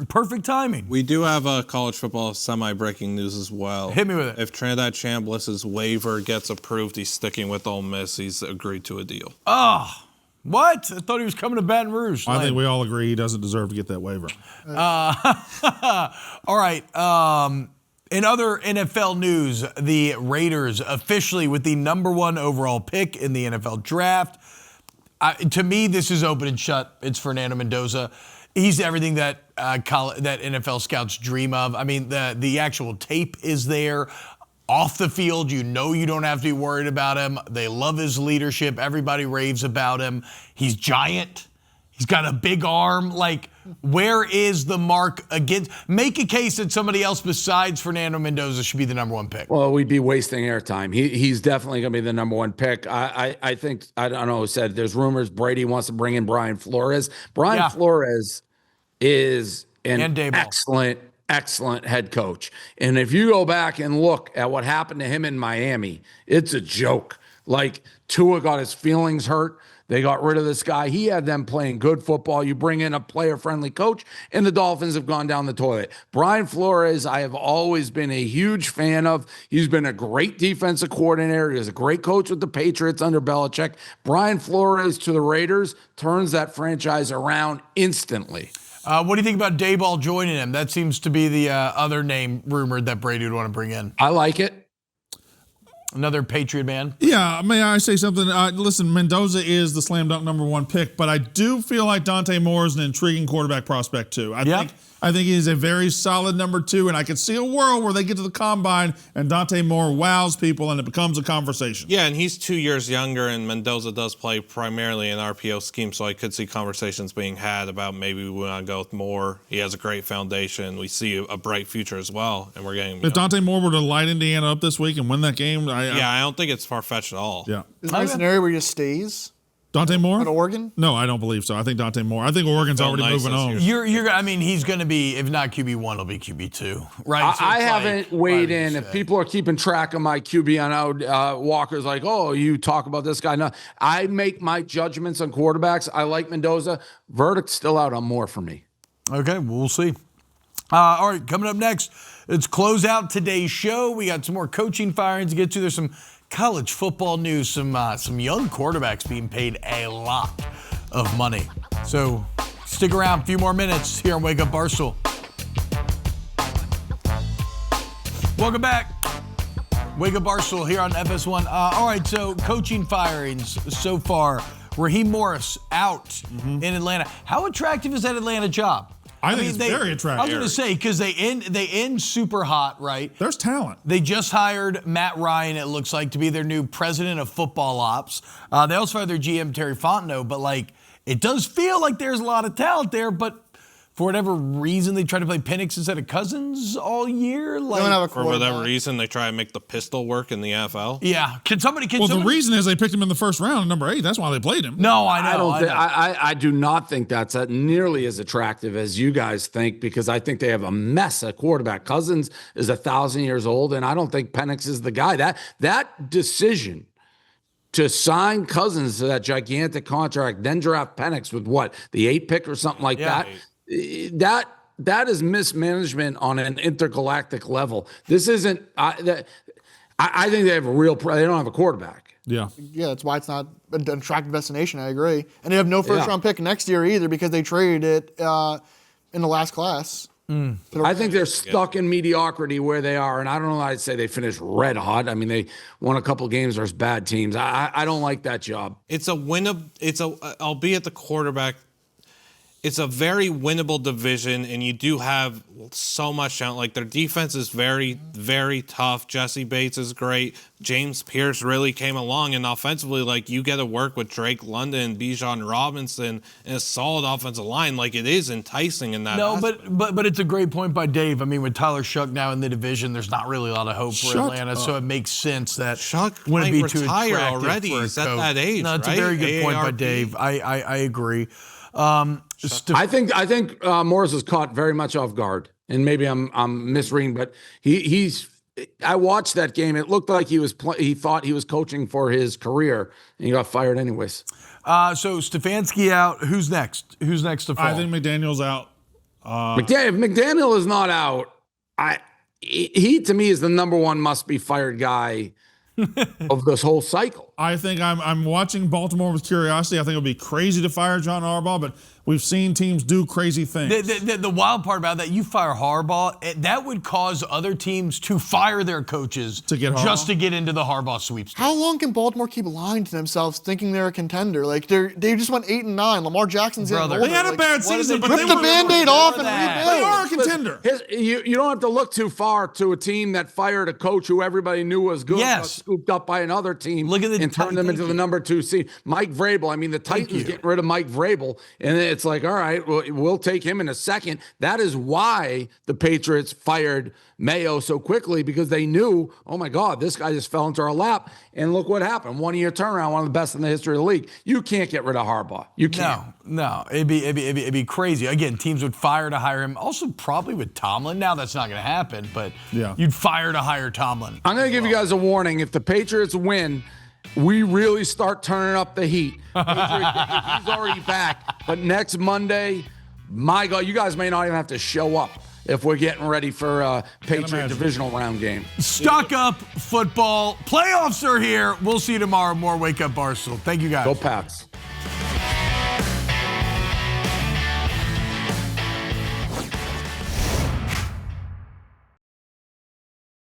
Perfect timing. We do have a college football semi-breaking news as well. Hit me with it. If Trinidad Chambliss's waiver gets approved, he's sticking with Ole Miss. He's agreed to a deal. Oh, what? I thought he was coming to Baton Rouge. I think we all agree he doesn't deserve to get that waiver. All right. In other NFL news, the Raiders officially with the #1 overall pick in the NFL draft. To me, this is open and shut. It's Fernando Mendoza. He's everything that that NFL scouts dream of. I mean, the actual tape is there. Off the field, you don't have to be worried about him. They love his leadership. Everybody raves about him. He's giant. He's got a big arm. Like, where is the mark against? Make a case that somebody else besides Fernando Mendoza should be the #1 pick. well, we'd be wasting airtime. He's definitely going to be the #1 pick. I think, I don't know who said, there's rumors Brady wants to bring in Brian Flores. Brian Flores is an excellent head coach. And if you go back and look at what happened to him in Miami, it's a joke. Like, Tua got his feelings hurt. They got rid of this guy. He had them playing good football. You bring in a player-friendly coach, and the Dolphins have gone down the toilet. Brian Flores, I have always been a huge fan of. He's been a great defensive coordinator. He was a great coach with the Patriots under Belichick. Brian Flores to the Raiders turns that franchise around instantly. What do you think about Dayball joining him? That seems to be the other name rumored that Brady would want to bring in. I like it. Another Patriot man. Yeah, may I say something? Listen, Mendoza is the slam dunk #1 pick, but I do feel like Dante Moore is an intriguing quarterback prospect too. I think he's a very solid #2, and I could see a world where they get to the combine and Dante Moore wows people and it becomes a conversation. Yeah, and he's 2 years younger, and Mendoza does play primarily in RPO scheme, so I could see conversations being had about maybe we want to go with Moore. He has a great foundation. We see a bright future as well, and we're getting. If Dante Moore were to light Indiana up this week and win that game, I don't think it's far-fetched at all. Yeah. Is there a scenario where he just stays Dante Moore at Oregon? No, I don't believe so. I think Dante Moore. I think Oregon's already moving on. I mean, he's going to be, if not QB1, he'll be QB2, right? So I haven't weighed in. If people are keeping track of my QB, I know Walker's like, oh, you talk about this guy. No, I make my judgments on quarterbacks. I like Mendoza. Verdict's still out on Moore for me. Okay, we'll see. All right, coming up next, let's close out today's show. We got some more coaching firings to get to. There's some college football news, some young quarterbacks being paid a lot of money. So Stick around, a few more minutes here on Wake Up Barstool. Welcome back. Wake Up Barstool here on FS1. All right, so coaching firings so far. Raheem Morris out in Atlanta. How attractive is that Atlanta job? I think it's very attractive. I was going to say, because they end super hot, right? There's talent. They just hired Matt Ryan, it looks like, to be their new president of football ops. They also hired their GM, Terry Fontenot, but, like, it does feel like there's a lot of talent there, but for whatever reason, they try to play Penix instead of Cousins all year. Like, for whatever reason, they try to make the pistol work in the NFL. Yeah. The reason is they picked him in the first round, number 8. That's why they played him. No, I know. I do not think that's nearly as attractive as you guys think, because I think they have a mess at quarterback. Cousins is 1,000 years old, and I don't think Penix is the guy. That decision to sign Cousins to that gigantic contract, then draft Penix with the 8th pick or something like that. That is mismanagement on an intergalactic level. This isn't. I think they have they don't have a quarterback. Yeah, that's why it's not an attractive destination. I agree, and they have no first-round pick next year either because they traded it in the last class. I think they're stuck in mediocrity where they are, and I don't know. I'd say they finished red hot. I mean, they won a couple games versus bad teams. I don't like that job. It's a albeit the quarterback. It's a very winnable division, and you do have so much talent. Like, their defense is very, very tough. Jesse Bates is great. James Pierce really came along, and offensively, like, you get to work with Drake London, Bijan Robinson, and a solid offensive line. Like, it is enticing in that. No, but it's a great point by Dave. I mean, with Tyler Shuck now in the division, there's not really a lot of hope for Atlanta, so it makes sense that Shuck wouldn't might be too retire attractive already. for a He's at coach. that age, No, it's right? a very good point by AARP. Dave. I agree. I think Morris is caught very much off guard, and maybe I'm misreading, but he's. I watched that game. It looked like he thought he was coaching for his career, and he got fired anyways. So Stefanski out. Who's next? Who's next to fall? I think McDaniel's out. McDaniel is not out. He to me is the number one must be fired guy of this whole cycle. I think I'm watching Baltimore with curiosity. I think it would be crazy to fire John Harbaugh, but we've seen teams do crazy things. The wild part about that, you fire Harbaugh, that would cause other teams to fire their coaches to get just to get into the Harbaugh sweepstakes. How long can Baltimore keep lying to themselves, thinking they're a contender? Like they just went 8-9. Lamar Jackson's getting older. They had a bad season, but rip the Band-Aid off and rebuild. They are a contender. You don't have to look too far to a team that fired a coach who everybody knew was good, got scooped up by another team, and turned them into the number 2 seed. Mike Vrabel. I mean, the Titans getting rid of Mike Vrabel, and it's like, all right, we'll take him in a second. That is why the Patriots fired Mayo so quickly, because they knew, oh my God, this guy just fell into our lap. And look what happened. 1 year turnaround, one of the best in the history of the league. You can't get rid of Harbaugh. You can't. No. It'd be crazy. Again, teams would fire to hire him. Also, probably with Tomlin. Now that's not going to happen, but you'd fire to hire Tomlin. I'm going to give you guys a warning. If the Patriots win, we really start turning up the heat. He's already back. But next Monday, my God, you guys may not even have to show up if we're getting ready for a Patriot divisional round game. Stock up football. Playoffs are here. We'll see you tomorrow. More Wake Up Barstool. Thank you, guys. Go Pats.